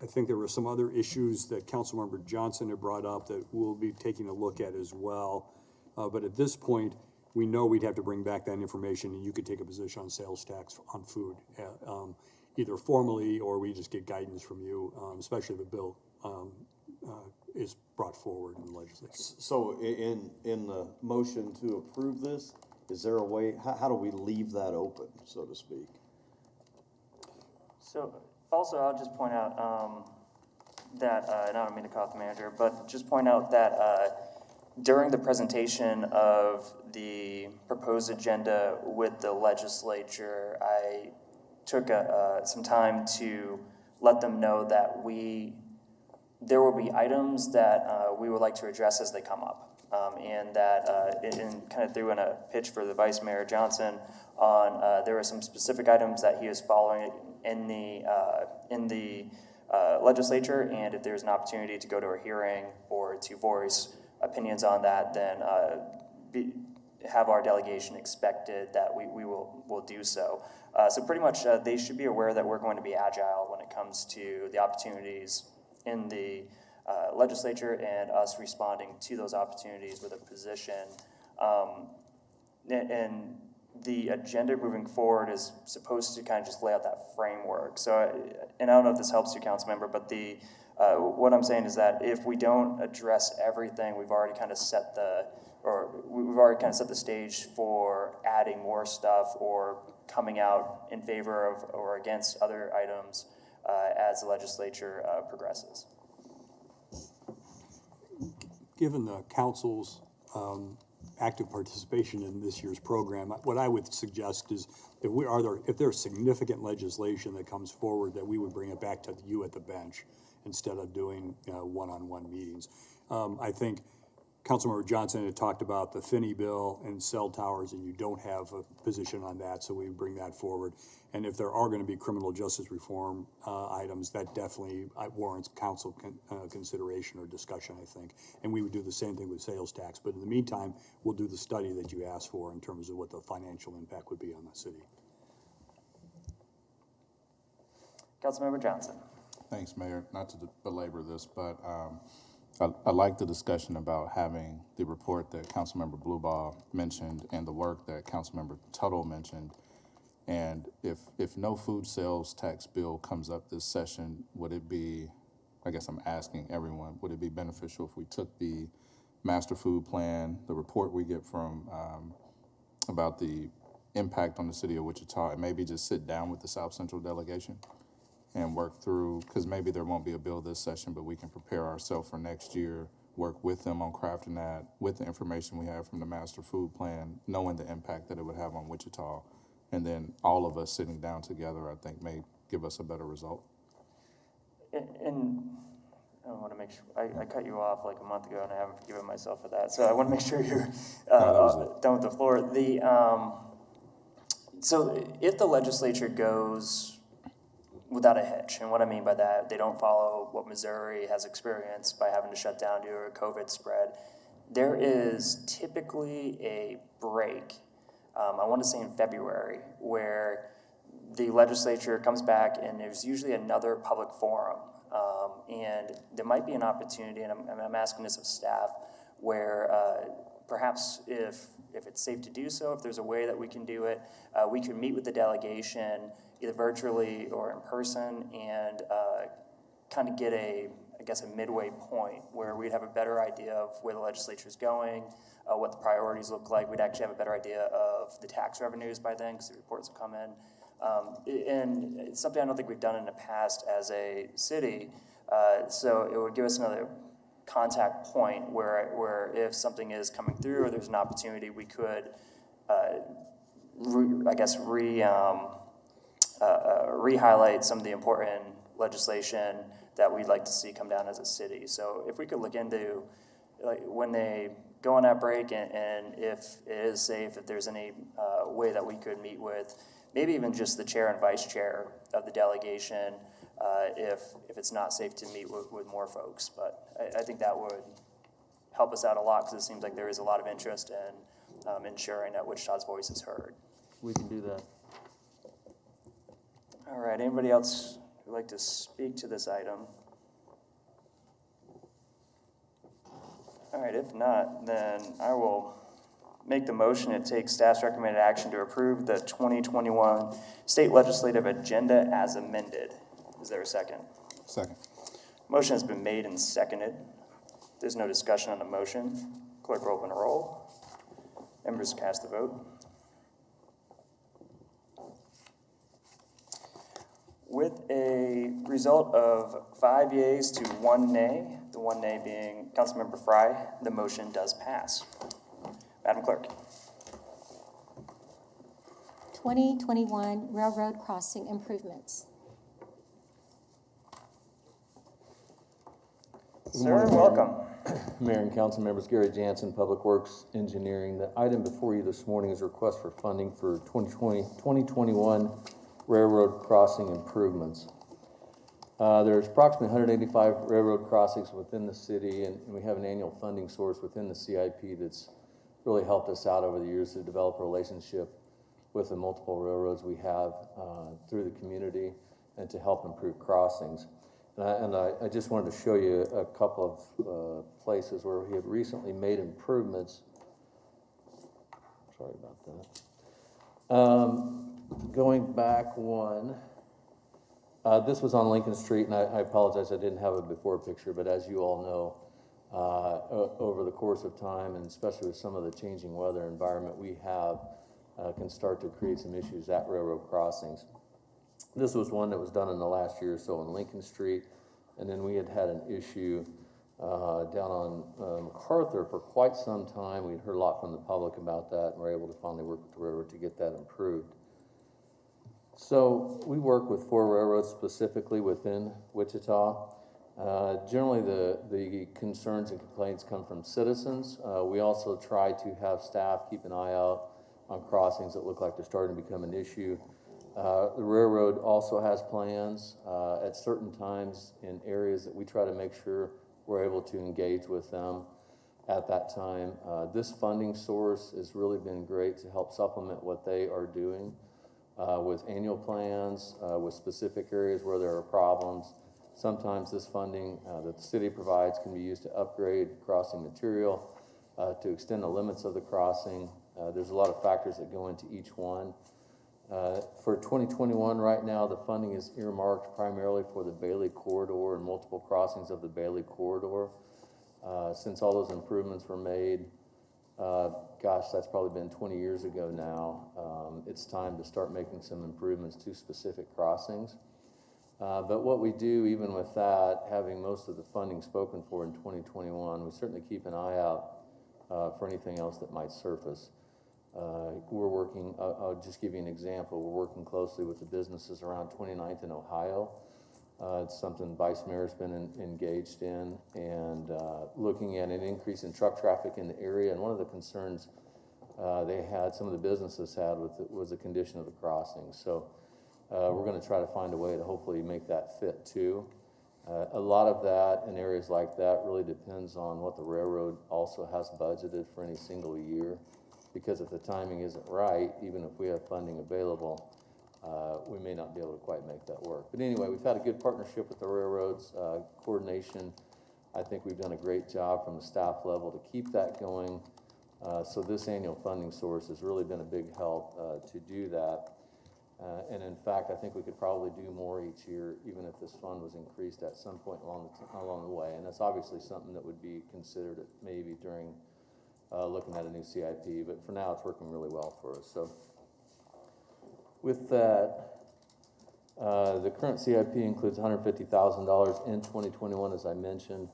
I think there were some other issues that Councilmember Johnson had brought up that we'll be taking a look at as well. But at this point, we know we'd have to bring back that information, and you could take a position on sales tax on food, either formally or we just get guidance from you, especially if a bill is brought forward in the legislature. So in the motion to approve this, is there a way, how do we leave that open, so to speak? So also, I'll just point out that, and I don't mean to cut off the manager, but just point out that during the presentation of the proposed agenda with the legislature, I took some time to let them know that we there will be items that we would like to address as they come up. And that, and kind of threw in a pitch for the Vice Mayor Johnson on, there are some specific items that he is following in the legislature, and if there's an opportunity to go to a hearing or to voice opinions on that, then have our delegation expected that we will do so. So pretty much they should be aware that we're going to be agile when it comes to the opportunities in the legislature and us responding to those opportunities with a position. And the agenda moving forward is supposed to kind of just lay out that framework. So, and I don't know if this helps you, council member, but what I'm saying is that if we don't address everything, we've already kind of set the stage for adding more stuff or coming out in favor of or against other items as the legislature progresses. Given the council's active participation in this year's program, what I would suggest is if there's significant legislation that comes forward, that we would bring it back to you at the bench instead of doing one-on-one meetings. I think Councilmember Johnson had talked about the Finney bill and cell towers, and you don't have a position on that, so we would bring that forward. And if there are going to be criminal justice reform items, that definitely warrants council consideration or discussion, I think. And we would do the same thing with sales tax. But in the meantime, we'll do the study that you asked for in terms of what the financial impact would be on the city. Councilmember Johnson. Thanks, Mayor. Not to belabor this, but I like the discussion about having the report that Councilmember Bluebaugh mentioned and the work that Councilmember Tuttle mentioned. And if no food sales tax bill comes up this session, would it be, I guess I'm asking everyone, would it be beneficial if we took the master food plan, the report we get from about the impact on the city of Wichita, and maybe just sit down with the South Central delegation and work through, because maybe there won't be a bill this session, but we can prepare ourselves for next year, work with them on crafting that with the information we have from the master food plan, knowing the impact that it would have on Wichita. And then all of us sitting down together, I think, may give us a better result. And I want to make sure, I cut you off like a month ago and I haven't forgiven myself for that. So I want to make sure you're done with the floor. So if the legislature goes without a hitch, and what I mean by that, they don't follow what Missouri has experienced by having to shut down due to a COVID spread, there is typically a break, I want to say in February, where the legislature comes back and there's usually another public forum. And there might be an opportunity, and I'm asking this of staff, where perhaps if it's safe to do so, if there's a way that we can do it, we could meet with the delegation either virtually or in person and kind of get a midway point where we'd have a better idea of where the legislature is going, what the priorities look like. We'd actually have a better idea of the tax revenues by then because the reports will come in. And it's something I don't think we've done in the past as a city. So it would give us another contact point where if something is coming through or there's an opportunity, we could, re-highlight some of the important legislation that we'd like to see come down as a city. So if we could look into like when they go on that break and if it is safe, if there's any way that we could meet with maybe even just the chair and vice chair of the delegation, if it's not safe to meet with more folks. But I think that would help us out a lot because it seems like there is a lot of interest in ensuring that Wichita's voice is heard. We can do that. All right, anybody else who'd like to speak to this item? All right, if not, then I will make the motion to take staff's recommended action to approve the 2021 state legislative agenda as amended. Is there a second? Second. Motion has been made and seconded. There's no discussion on the motion. Clerk will open a roll. Members cast the vote. With a result of 5 yeas to 1 nay, the 1 nay being Councilmember Fry, the motion does pass. Madam Clerk. 2021 railroad crossing improvements. Sir, welcome. Mayor and council members, Gary Jansen, Public Works Engineering. The item before you this morning is a request for funding for 2021 railroad crossing improvements. There's approximately 185 railroad crossings within the city, and we have an annual funding source within the CIP that's really helped us out over the years to develop a relationship with the multiple railroads we have through the community and to help improve crossings. And I just wanted to show you a couple of places where we have recently made improvements. Sorry about that. Going back one, this was on Lincoln Street, and I apologize I didn't have a before picture, but as you all know, over the course of time, and especially with some of the changing weather environment we have, can start to create some issues at railroad crossings. This was one that was done in the last year or so on Lincoln Street, and then we had an issue down on MacArthur for quite some time. We'd heard a lot from the public about that, and we're able to finally work with the railroad to get that improved. So we work with 4 railroads specifically within Wichita. Generally, the concerns and complaints come from citizens. We also try to have staff keep an eye out on crossings that look like they're starting to become an issue. The railroad also has plans at certain times in areas that we try to make sure we're able to engage with them at that time. This funding source has really been great to help supplement what they are doing with annual plans, with specific areas where there are problems. Sometimes this funding that the city provides can be used to upgrade crossing material, to extend the limits of the crossing. There's a lot of factors that go into each one. For 2021 right now, the funding is earmarked primarily for the Bailey Corridor and multiple crossings of the Bailey Corridor. Since all those improvements were made, gosh, that's probably been 20 years ago now. It's time to start making some improvements to specific crossings. But what we do, even with that, having most of the funding spoken for in 2021, we certainly keep an eye out for anything else that might surface. We're working, I'll just give you an example, we're working closely with the businesses around 29th in Ohio. It's something Vice Mayor's been engaged in, and looking at an increase in truck traffic in the area. And one of the concerns some of the businesses had was the condition of the crossing. So we're going to try to find a way to hopefully make that fit too. A lot of that in areas like that really depends on what the railroad also has budgeted for any single year. Because if the timing isn't right, even if we have funding available, we may not be able to quite make that work. But anyway, we've had a good partnership with the railroads, coordination. I think we've done a great job from the staff level to keep that going. So this annual funding source has really been a big help to do that. And in fact, I think we could probably do more each year, even if this fund was increased at some point along the way. And that's obviously something that would be considered maybe during looking at a new CIP, but for now it's working really well for us. So with that, the current CIP includes $150,000 in 2021, as I mentioned,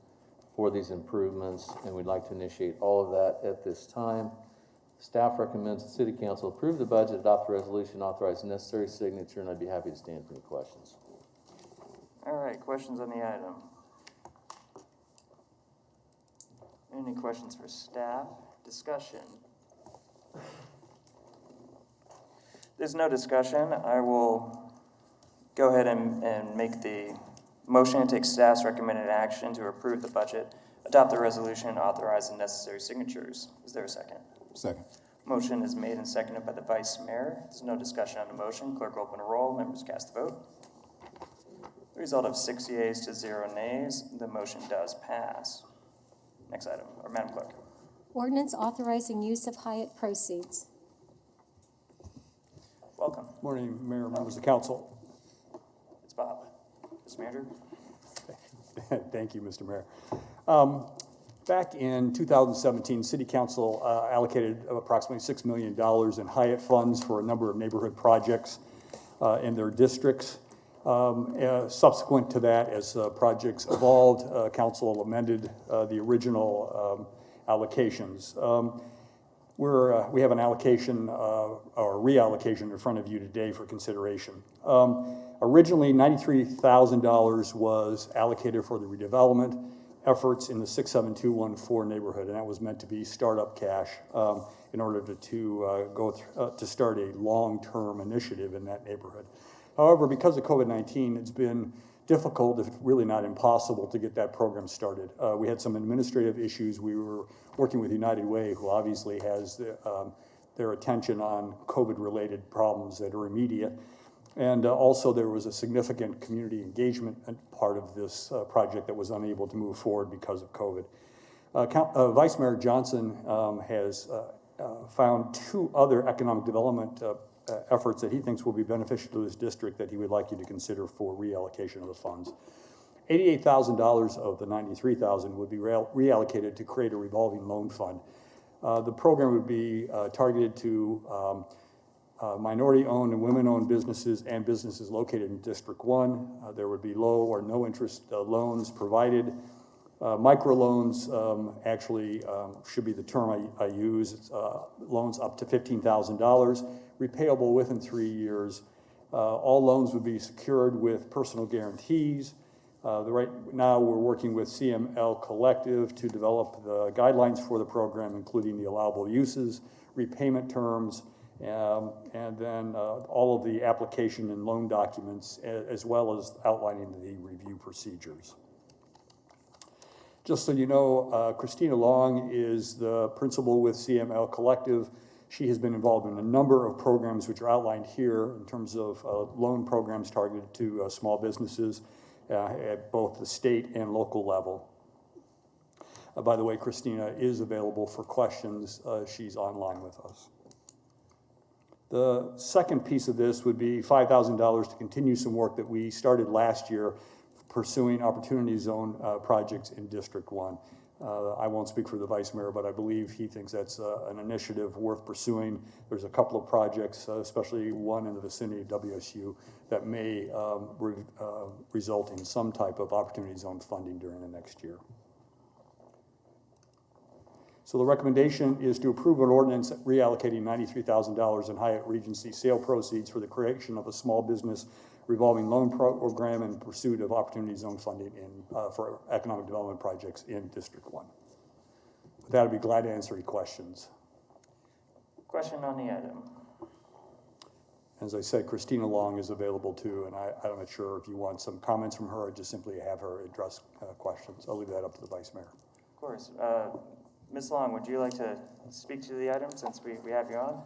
for these improvements, and we'd like to initiate all of that at this time. Staff recommends the City Council approve the budget, adopt the resolution, authorize the necessary signature, and I'd be happy to stand for any questions. All right, questions on the item? Any questions for staff? Discussion? There's no discussion. I will go ahead and make the motion to take staff's recommended action to approve the budget, adopt the resolution, and authorize the necessary signatures. Is there a second? Second. Motion is made and seconded by the Vice Mayor. There's no discussion on the motion. Clerk, open a roll. Members cast the vote. The result of 6 yeas to 0 nays, the motion does pass. Next item, or Madam Clerk. Ordinance authorizing use of Hyatt proceeds. Welcome. Morning, Mayor, members of council. It's Bob. Mr. Manager. Thank you, Mr. Mayor. Back in 2017, City Council allocated approximately $6 million in Hyatt funds for a number of neighborhood projects in their districts. Subsequent to that, as projects evolved, council amended the original allocations. We have an allocation or reallocation in front of you today for consideration. Originally, $93,000 was allocated for the redevelopment. efforts in the 67214 neighborhood, and that was meant to be startup cash in order to start a long-term initiative in that neighborhood. However, because of COVID-19, it's been difficult, if really not impossible, to get that program started. We had some administrative issues. We were working with United Way, who obviously has their attention on COVID-related problems that are immediate. And also there was a significant community engagement part of this project that was unable to move forward because of COVID. Vice Mayor Johnson has found two other economic development efforts that he thinks will be beneficial to his district that he would like you to consider for reallocation of the funds. $88,000 of the $93,000 would be reallocated to create a revolving loan fund. The program would be targeted to minority-owned and women-owned businesses and businesses located in District 1. There would be low or no interest loans provided. Microloans actually should be the term I use. It's, loans up to $15,000, repayable within 3 years. All loans would be secured with personal guarantees. Right now we're working with CML Collective to develop the guidelines for the program, including the allowable uses, repayment terms, and then all of the application and loan documents, as well as outlining the review procedures. Just so you know, Christina Long is the principal with CML Collective. She has been involved in a number of programs which are outlined here in terms of loan programs targeted to small businesses at both the state and local level. By the way, Christina is available for questions. She's online with us. The second piece of this would be $5,000 to continue some work that we started last year pursuing Opportunity Zone projects in District 1. I won't speak for the Vice Mayor, but I believe he thinks that's an initiative worth pursuing. There's a couple of projects, especially one in the vicinity of WSU, that may result in some type of Opportunity Zone funding during the next year. So the recommendation is to approve an ordinance reallocating $93,000 in Hyatt Regency sale proceeds for the creation of a small business revolving loan program in pursuit of Opportunity Zone funding for economic development projects in District 1. With that, I'd be glad to answer any questions. Question on the item. As I said, Christina Long is available too, and I'm not sure if you want some comments from her or just simply have her address questions. I'll leave that up to the Vice Mayor. Of course. Ms. Long, would you like to speak to the item since we have you on?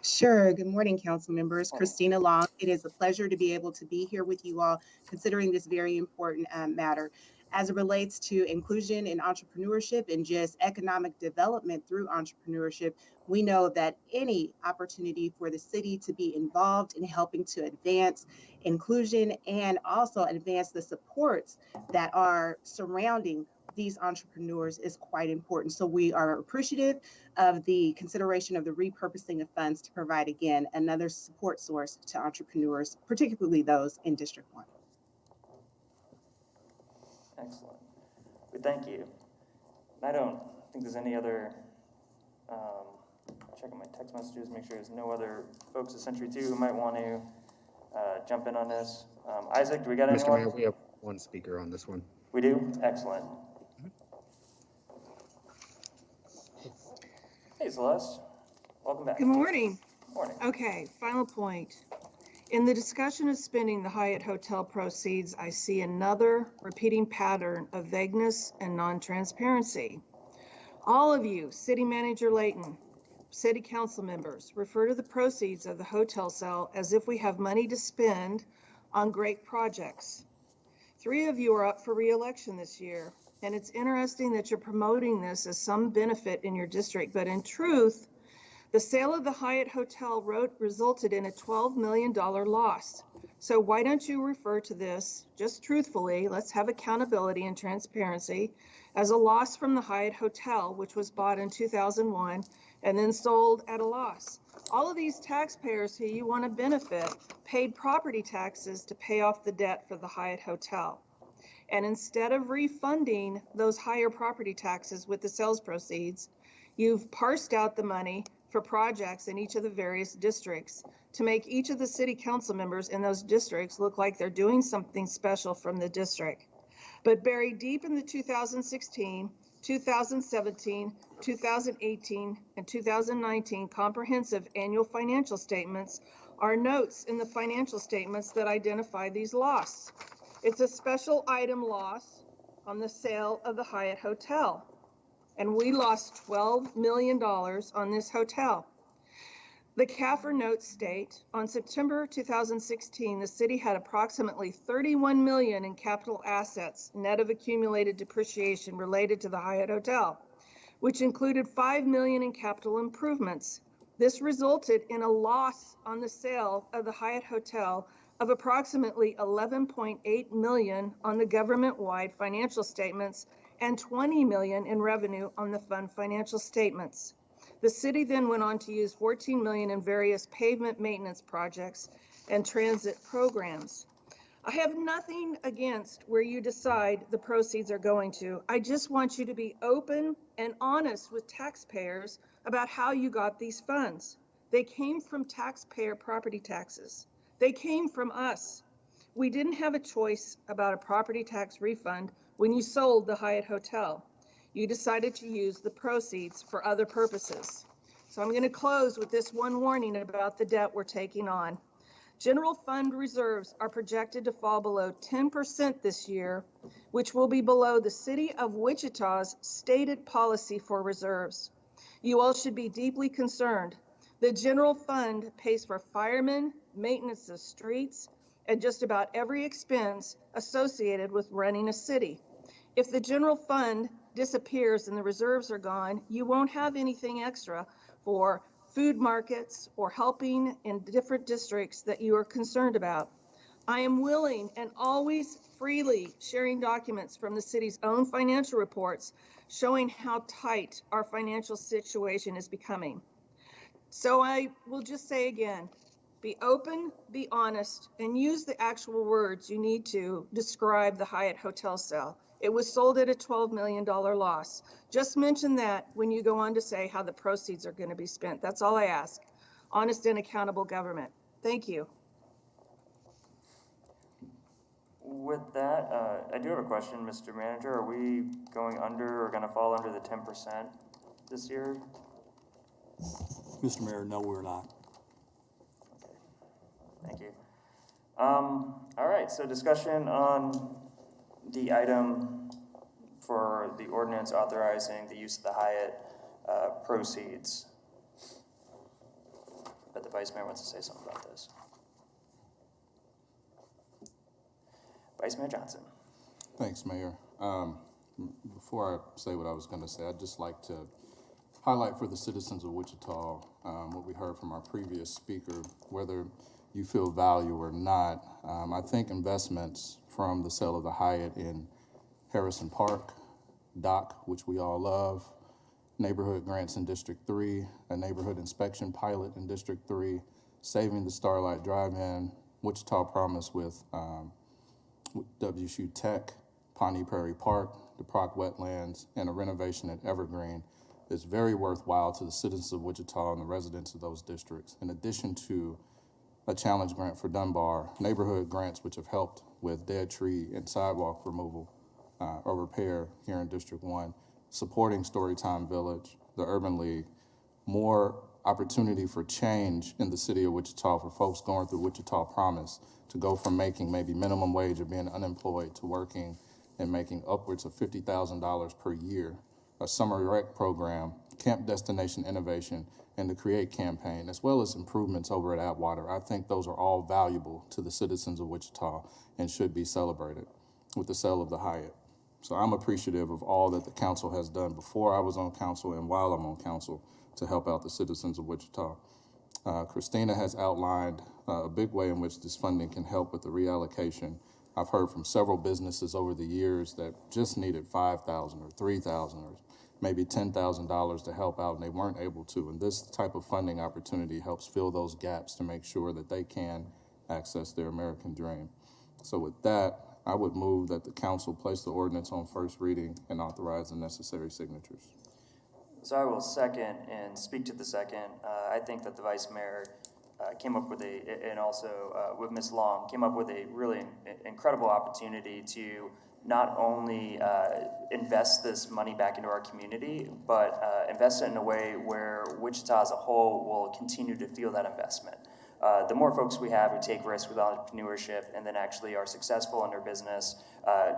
Sure. Good morning, council members. Christina Long. It is a pleasure to be able to be here with you all, considering this very important matter. As it relates to inclusion in entrepreneurship and just economic development through entrepreneurship, we know that any opportunity for the city to be involved in helping to advance inclusion and also advance the supports that are surrounding these entrepreneurs is quite important. So we are appreciative of the consideration of the repurposing of funds to provide, again, another support source to entrepreneurs, particularly those in District 1. Excellent. We thank you. I don't think there's any other, checking my text messages, make sure there's no other folks at Century 2 who might want to jump in on this. Isaac, do we got anyone? Mr. Mayor, we have one speaker on this one. We do? Excellent. Hey, Celeste. Welcome back. Good morning. Morning. Okay, final point. In the discussion of spending the Hyatt Hotel proceeds, I see another repeating pattern of vagueness and non-transparency. All of you, City Manager Layton, City Council members, refer to the proceeds of the hotel sale as if we have money to spend on great projects. 3 of you are up for re-election this year, and it's interesting that you're promoting this as some benefit in your district, but in truth, the sale of the Hyatt Hotel resulted in a $12 million loss. So why don't you refer to this, just truthfully, let's have accountability and transparency, as a loss from the Hyatt Hotel, which was bought in 2001 and then sold at a loss. All of these taxpayers who you want to benefit paid property taxes to pay off the debt for the Hyatt Hotel. And instead of refunding those higher property taxes with the sales proceeds, you've parsed out the money for projects in each of the various districts to make each of the city council members in those districts look like they're doing something special from the district. But buried deep in the 2016, 2017, 2018, and 2019 comprehensive annual financial statements are notes in the financial statements that identify these loss. It's a special item loss on the sale of the Hyatt Hotel, and we lost $12 million on this hotel. The CAFR notes state, on September 2016, the city had approximately $31 million in capital assets, net of accumulated depreciation related to the Hyatt Hotel, which included $5 million in capital improvements. This resulted in a loss on the sale of the Hyatt Hotel of approximately $11.8 million on the government-wide financial statements and $20 million in revenue on the fund financial statements. The city then went on to use $14 million in various pavement maintenance projects and transit programs. I have nothing against where you decide the proceeds are going to. I just want you to be open and honest with taxpayers about how you got these funds. They came from taxpayer property taxes. They came from us. We didn't have a choice about a property tax refund when you sold the Hyatt Hotel. You decided to use the proceeds for other purposes. So I'm going to close with this one warning about the debt we're taking on. General fund reserves are projected to fall below 10% this year, which will be below the city of Wichita's stated policy for reserves. You all should be deeply concerned. The general fund pays for firemen, maintenance of streets, and just about every expense associated with running a city. If the general fund disappears and the reserves are gone, you won't have anything extra for food markets or helping in different districts that you are concerned about. I am willing and always freely sharing documents from the city's own financial reports showing how tight our financial situation is becoming. So I will just say again, be open, be honest, and use the actual words you need to describe the Hyatt Hotel sale. It was sold at a $12 million loss. Just mention that when you go on to say how the proceeds are going to be spent. That's all I ask. Honest and accountable government. Thank you. With that, I do have a question, Mr. Manager. Are we going under or going to fall under the 10% this year? Mr. Mayor, no, we're not. Okay. Thank you. All right, so discussion on the item for the ordinance authorizing the use of the Hyatt proceeds. But the Vice Mayor wants to say something about this. Vice Mayor Johnson. Thanks, Mayor. Before I say what I was going to say, I'd just like to highlight for the citizens of Wichita what we heard from our previous speaker, whether you feel value or not. I think investments from the sale of the Hyatt in Harrison Park, Dock, which we all love, neighborhood grants in District 3, a neighborhood inspection pilot in District 3, saving the Starlight Drive-In, Wichita Promise with WSU Tech, Pawnee Prairie Park, the Proc Wetlands, and a renovation at Evergreen is very worthwhile to the citizens of Wichita and the residents of those districts, in addition to a challenge grant for Dunbar, neighborhood grants which have helped with dead tree and sidewalk removal or repair here in District 1, supporting Storytime Village, the Urban League, more opportunity for change in the city of Wichita for folks going through Wichita Promise to go from making maybe minimum wage or being unemployed to working and making upwards of $50,000 per year, a summer rec program, camp destination innovation, and the Create campaign, as well as improvements over at Atwater. I think those are all valuable to the citizens of Wichita and should be celebrated with the sale of the Hyatt. So I'm appreciative of all that the council has done before I was on council and while I'm on council to help out the citizens of Wichita. Christina has outlined a big way in which this funding can help with the reallocation. I've heard from several businesses over the years that just needed $5,000 or $3,000 or maybe $10,000 to help out, and they weren't able to. And this type of funding opportunity helps fill those gaps to make sure that they can access their American dream. So with that, I would move that the council place the ordinance on first reading and authorize the necessary signatures. So I will second and speak to the second. I think that the Vice Mayor came up with with Ms. Long, came up with a really incredible opportunity to not only invest this money back into our community, but invest it in a way where Wichita as a whole will continue to feel that investment. The more folks we have who take risks with entrepreneurship and then actually are successful in their business,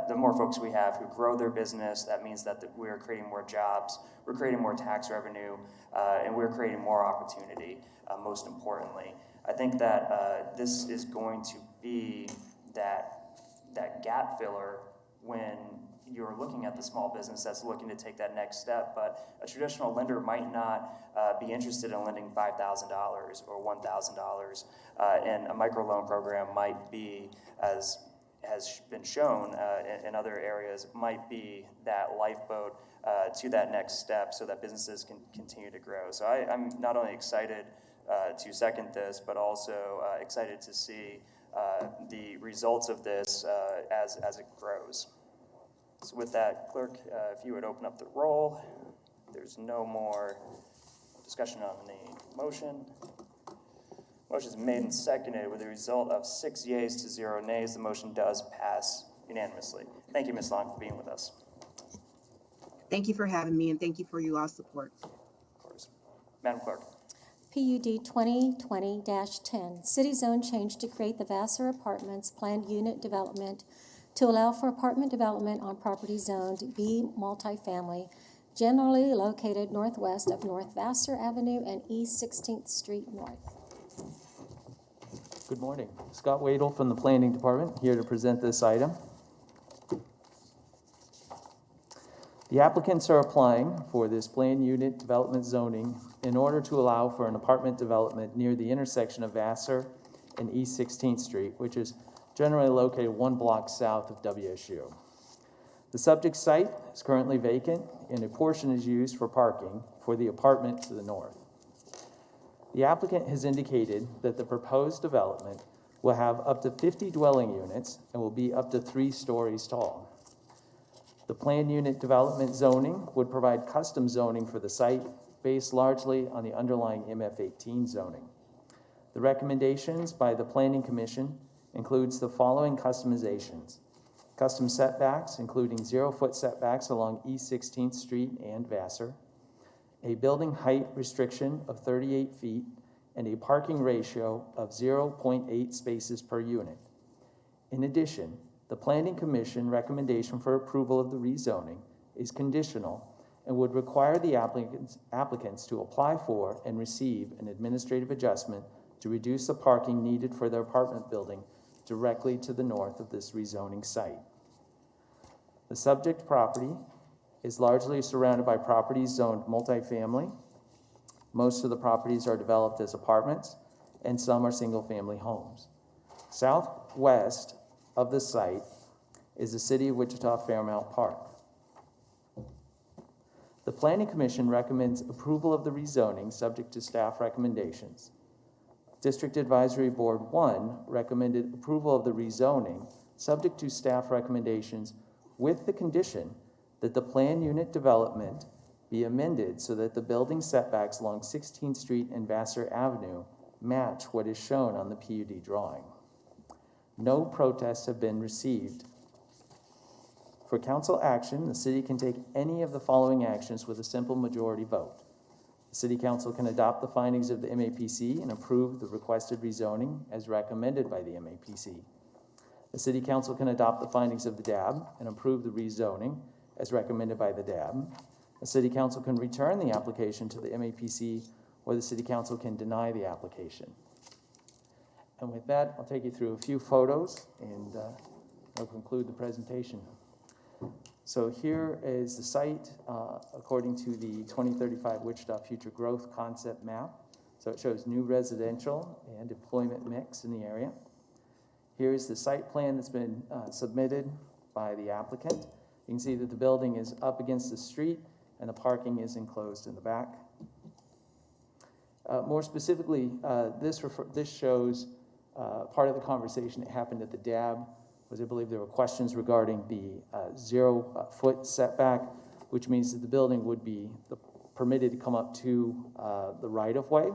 the more folks we have who grow their business. That means that we're creating more jobs, we're creating more tax revenue, and we're creating more opportunity, most importantly. I think that this is going to be that gap filler when you're looking at the small business that's looking to take that next step, but a traditional lender might not be interested in lending $5,000 or $1,000, and a microloan program might be, as has been shown in other areas, might be that lifeboat to that next step so that businesses can continue to grow. So I'm not only excited to second this, but also excited to see the results of this as it grows. So with that, clerk, if you would open up the roll. There's no more discussion on the motion. Motion is made and seconded with a result of 6 yeas to 0 nays. The motion does pass unanimously. Thank you, Ms. Long, for being with us. Thank you for having me, and thank you for you all's support. Of course. Madam Clerk. PUD 2020-10, city zone change to create the Vassar Apartments planned unit development to allow for apartment development on property zoned B multifamily, generally located northwest of North Vassar Avenue and East 16th Street North. Good morning. Scott Wadle from the Planning Department, here to present this item. The applicants are applying for this planned unit development zoning in order to allow for an apartment development near the intersection of Vassar and East 16th Street, which is generally located 1 block south of WSU. The subject site is currently vacant, and a portion is used for parking for the apartment to the north. The applicant has indicated that the proposed development will have up to 50 dwelling units and will be up to 3 stories tall. The planned unit development zoning would provide custom zoning for the site based largely on the underlying MF18 zoning. The recommendations by the Planning Commission includes the following customizations. Custom setbacks, including 0-foot setbacks along East 16th Street and Vassar, a building height restriction of 38 feet, and a parking ratio of 0.8 spaces per unit. In addition, the Planning Commission recommendation for approval of the rezoning is conditional and would require the applicants to apply for and receive an administrative adjustment to reduce the parking needed for their apartment building directly to the north of this rezoning site. The subject property is largely surrounded by properties zoned multifamily. Most of the properties are developed as apartments, and some are single-family homes. Southwest of the site is the City of Wichita Fairmount Park. The Planning Commission recommends approval of the rezoning subject to staff recommendations. District Advisory Board 1 recommended approval of the rezoning subject to staff recommendations with the condition that the planned unit development be amended so that the building setbacks along 16th Street and Vassar Avenue match what is shown on the PUD drawing. No protests have been received. For council action, the city can take any of the following actions with a simple majority vote. The City Council can adopt the findings of the MAPC and approve the requested rezoning as recommended by the MAPC. The City Council can adopt the findings of the DAB and approve the rezoning as recommended by the DAB. The City Council can return the application to the MAPC, or the City Council can deny the application. And with that, I'll take you through a few photos and I'll conclude the presentation. So here is the site according to the 2035 Wichita Future Growth Concept Map. So it shows new residential and employment mix in the area. Here is the site plan that's been submitted by the applicant. You can see that the building is up against the street and the parking is enclosed in the back. More specifically, this shows part of the conversation that happened at the DAB. Was I believe there were questions regarding the 0-foot setback, which means that the building would be permitted to come up to the right-of-way,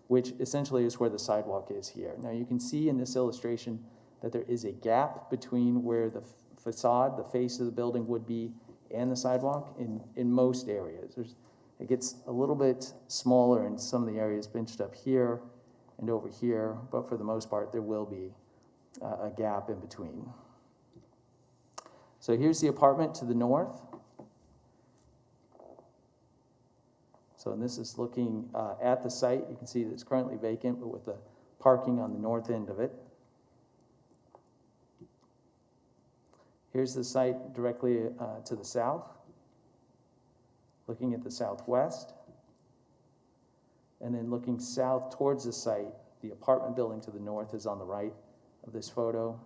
which essentially is where the sidewalk is here. Now you can see in this illustration that there is a gap between where the facade, the face of the building would be, and the sidewalk in most areas. It gets a little bit smaller in some of the areas pinched up here and over here, but for the most part, there will be a gap in between. So here's the apartment to the north. So and this is looking at the site. You can see that it's currently vacant, but with the parking on the north end of it. Here's the site directly to the south, looking at the southwest. And then looking south towards the site, the apartment building to the north is on the right of this photo.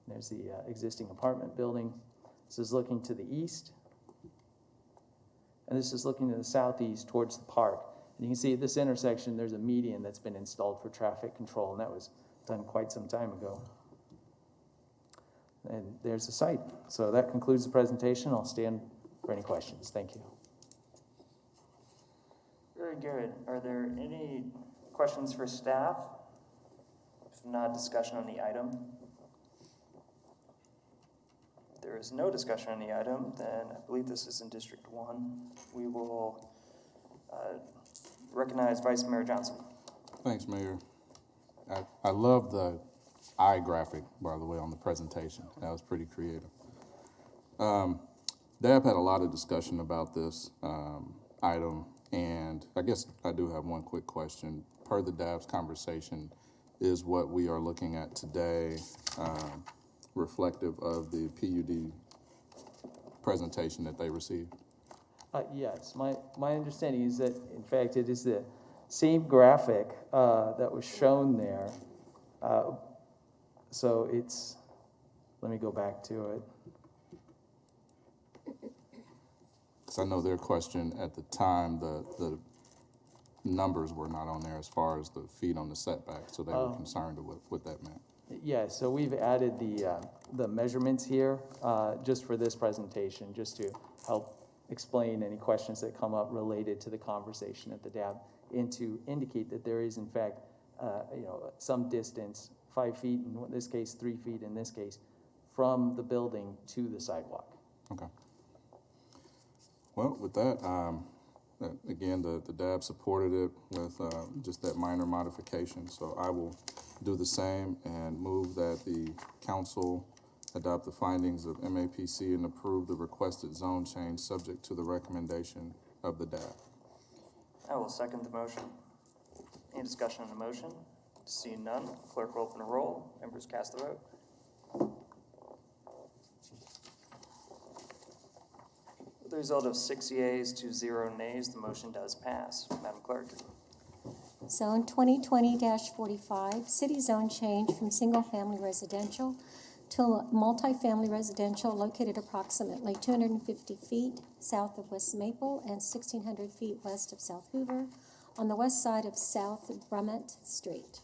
There's the existing apartment building. This is looking to the east. And this is looking to the southeast towards the park. And you can see at this intersection, there's a median that's been installed for traffic control, and that was done quite some time ago. And there's the site. So that concludes the presentation. I'll stand for any questions. Thank you. Very good. Are there any questions for staff? If not, discussion on the item. If there is no discussion on the item, then I believe this is in District 1. We will recognize Vice Mayor Johnson. Thanks, Mayor. I love the eye graphic, by the way, on the presentation. That was pretty creative. Deb had a lot of discussion about this item, and I guess I do have one quick question. Per the Dab's conversation, is what we are looking at today reflective of the PUD presentation that they received? Yes, my understanding is that, in fact, it is the same graphic that was shown there. So it's, let me go back to it. Because I know their question at the time, the numbers were not on there as far as the feet on the setback, so they were concerned with what that meant. Yeah, so we've added the measurements here just for this presentation, just to help explain any questions that come up related to the conversation at the DAB, and to indicate that there is, in fact, some distance, 5 feet, in this case, 3 feet in this case, from the building to the sidewalk. Okay. Well, with that, again, the DAB supported it with just that minor modification, so I will do the same and move that the council adopt the findings of MAPC and approve the requested zone change subject to the recommendation of the DAB. I will second the motion. Any discussion on the motion? Seeing none, clerk will open the roll. Members cast the vote. With the result of 6 yeas to 0 nays, the motion does pass. Madam Clerk. Zone 2020-45, city zone change from single-family residential to multifamily residential located approximately 250 feet south of West Maple and 1,600 feet west of South Hoover on the west side of South Brummett Street.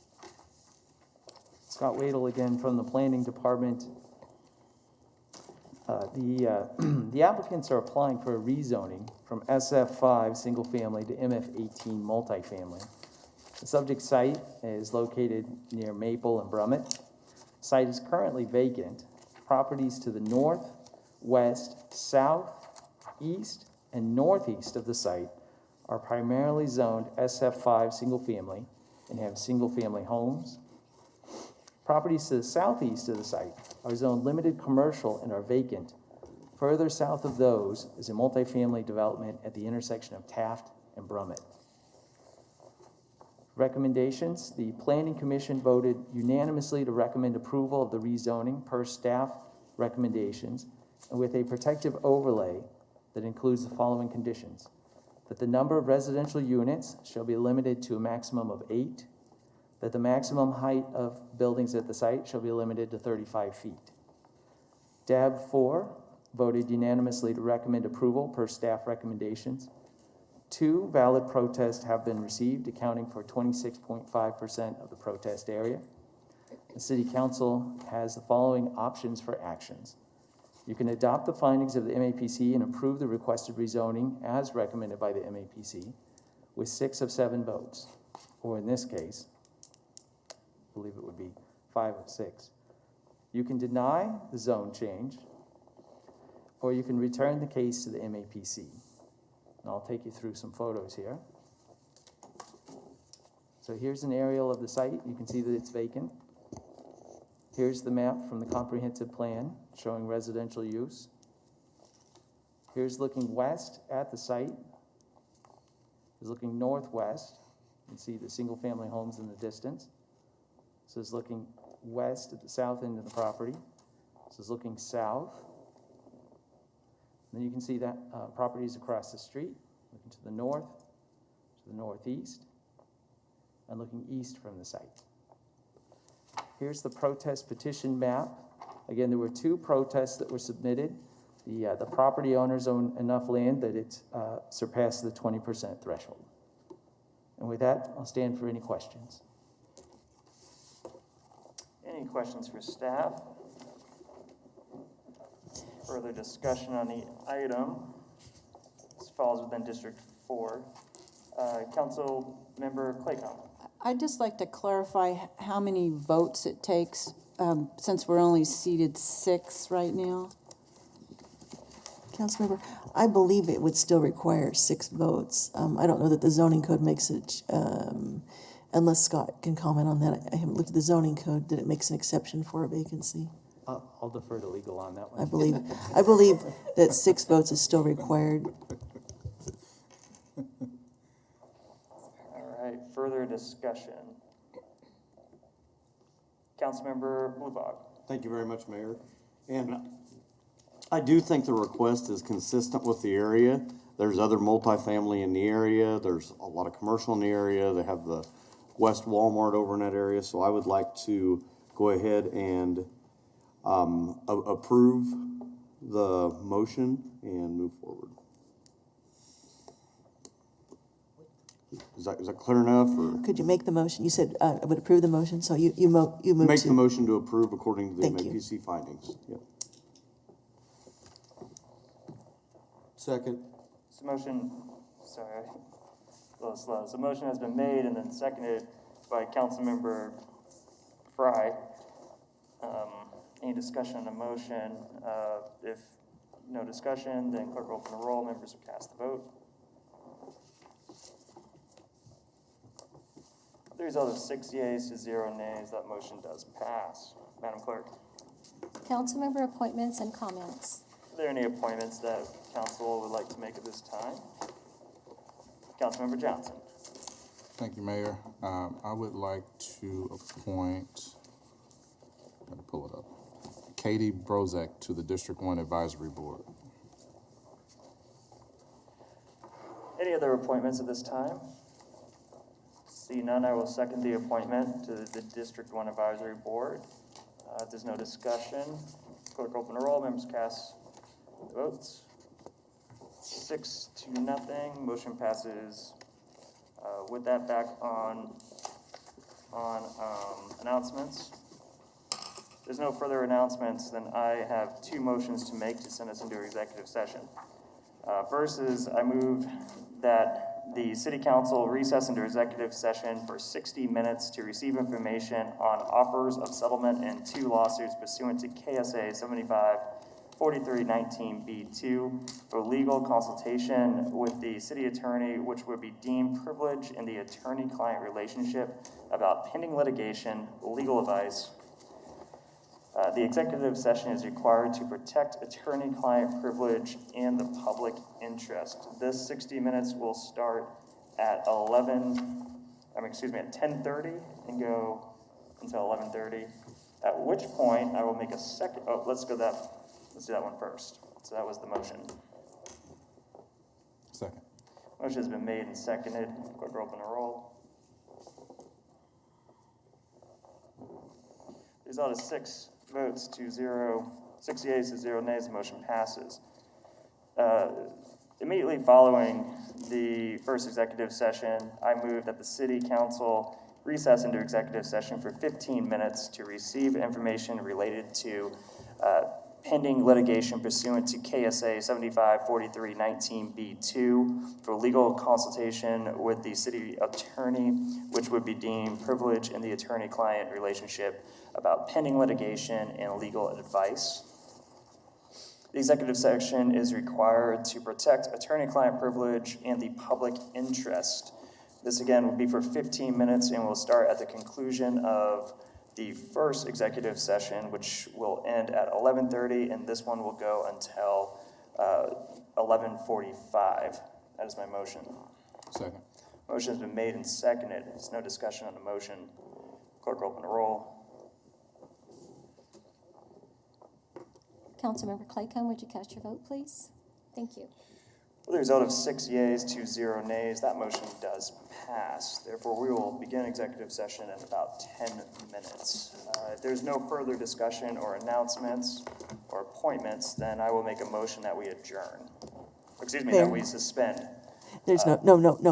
Scott Wadle again from the Planning Department. The applicants are applying for a rezoning from SF5 single family to MF18 multifamily. The subject site is located near Maple and Brummett. Site is currently vacant. Properties to the north, west, south, east, and northeast of the site are primarily zoned SF5 single family and have single family homes. Properties to the southeast of the site are zoned limited commercial and are vacant. Further south of those is a multifamily development at the intersection of Taft and Brummett. Recommendations: the Planning Commission voted unanimously to recommend approval of the rezoning per staff recommendations and with a protective overlay that includes the following conditions: that the number of residential units shall be limited to a maximum of 8, that the maximum height of buildings at the site shall be limited to 35 feet. DAB 4 voted unanimously to recommend approval per staff recommendations. 2 valid protests have been received, accounting for 26.5% of the protest area. The City Council has the following options for actions. You can adopt the findings of the MAPC and approve the requested rezoning as recommended by the MAPC with 6 of 7 votes, or in this case, I believe it would be 5 of 6. You can deny the zone change, or you can return the case to the MAPC. And I'll take you through some photos here. So here's an aerial of the site. You can see that it's vacant. Here's the map from the comprehensive plan showing residential use. Here's looking west at the site. Here's looking northwest. You can see the single-family homes in the distance. This is looking west at the south end of the property. This is looking south. And then you can see that properties across the street, looking to the north, to the northeast, and looking east from the site. Here's the protest petition map. Again, there were 2 protests that were submitted. The property owners own enough land that it surpassed the 20% threshold. And with that, I'll stand for any questions. Any questions for staff? Further discussion on the item. This falls within District 4. Council Member Claycomb. I'd just like to clarify how many votes it takes, since we're only seated 6 right now. Councilmember, I believe it would still require 6 votes. I don't know that the zoning code makes it, unless Scott can comment on that. I haven't looked at the zoning code, that it makes an exception for a vacancy. I'll defer to legal on that one. I believe that 6 votes is still required. All right, further discussion. Councilmember Bluebog. Thank you very much, Mayor. And I do think the request is consistent with the area. There's other multifamily in the area. There's a lot of commercial in the area. They have the West Walmart over in that area. So I would like to go ahead and approve the motion and move forward. Is that clear enough? Or? Could you make the motion? You said I would approve the motion, so you moved Make to. the motion to approve according to the Thank you. MAPC findings. Yep. Second. So motion, sorry, a little slow. So motion has been made and then seconded by Councilmember Fry. Any discussion on the motion? If no discussion, then clerk will open the roll. Members will cast the vote. The result is 6 yeas to 0 nays. That motion does pass. Madam Clerk, Councilmember appointments and comments. are there any appointments that council would like to make at this time? Councilmember Johnson. Thank you, Mayor. I would like to appoint, gotta pull it up, Katie Brozek to the District 1 Advisory Board. Any other appointments at this time? See none, I will second the appointment to the District 1 Advisory Board. If there's no discussion, clerk open the roll, members cast the votes. 6-0, motion passes. With that, back on announcements. If there's no further announcements, then I have 2 motions to make to send us into executive session. First is I move that the City Council recess into executive session for 60 minutes to receive information on offers of settlement in 2 lawsuits pursuant to KSA 75-4319B2 for legal consultation with the city attorney, which would be deemed privileged in the attorney-client relationship about pending litigation, legal advice. The executive session is required to protect attorney-client privilege and the public interest. This 60 minutes will start at 10:30 and go until 11:30, at which point I will make a second, let's do that one first. So that was the motion. Second. Motion has been made and seconded. Clerk open the roll. Result is 6 votes to 0, 6 yeas to 0 nays, the motion passes. Immediately following the first executive session, I move that the City Council recess into executive session for 15 minutes to receive information related to pending litigation pursuant to KSA 754319B2 for legal consultation with the city attorney, which would be deemed privilege in the attorney-client relationship about pending litigation and legal advice. The executive session is required to protect attorney-client privilege and the public interest. This again will be for 15 minutes and will start at the conclusion of the first executive session, which will end at 11:30, and this one will go until 11:45. That is my motion. Second. Motion has been made and seconded. There's no discussion on the motion. Clerk, open the roll. Councilmember Claycomb, would you cast your vote, please? Thank you. With a result of 6 yeas to 0 nays, that motion does pass. Therefore, we will begin executive session in about 10 minutes. If there's no further discussion or announcements or appointments, then I will make a motion that we adjourn. Excuse me, Mayor. that we suspend. There's no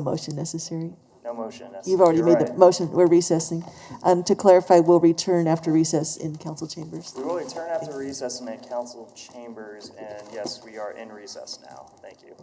motion necessary. No motion necessary. You've already You're made the right. motion, we're recessing. To clarify, we'll return after recess in council chambers. We will return after recess in the council chambers, and yes, we are in recess now. Thank you.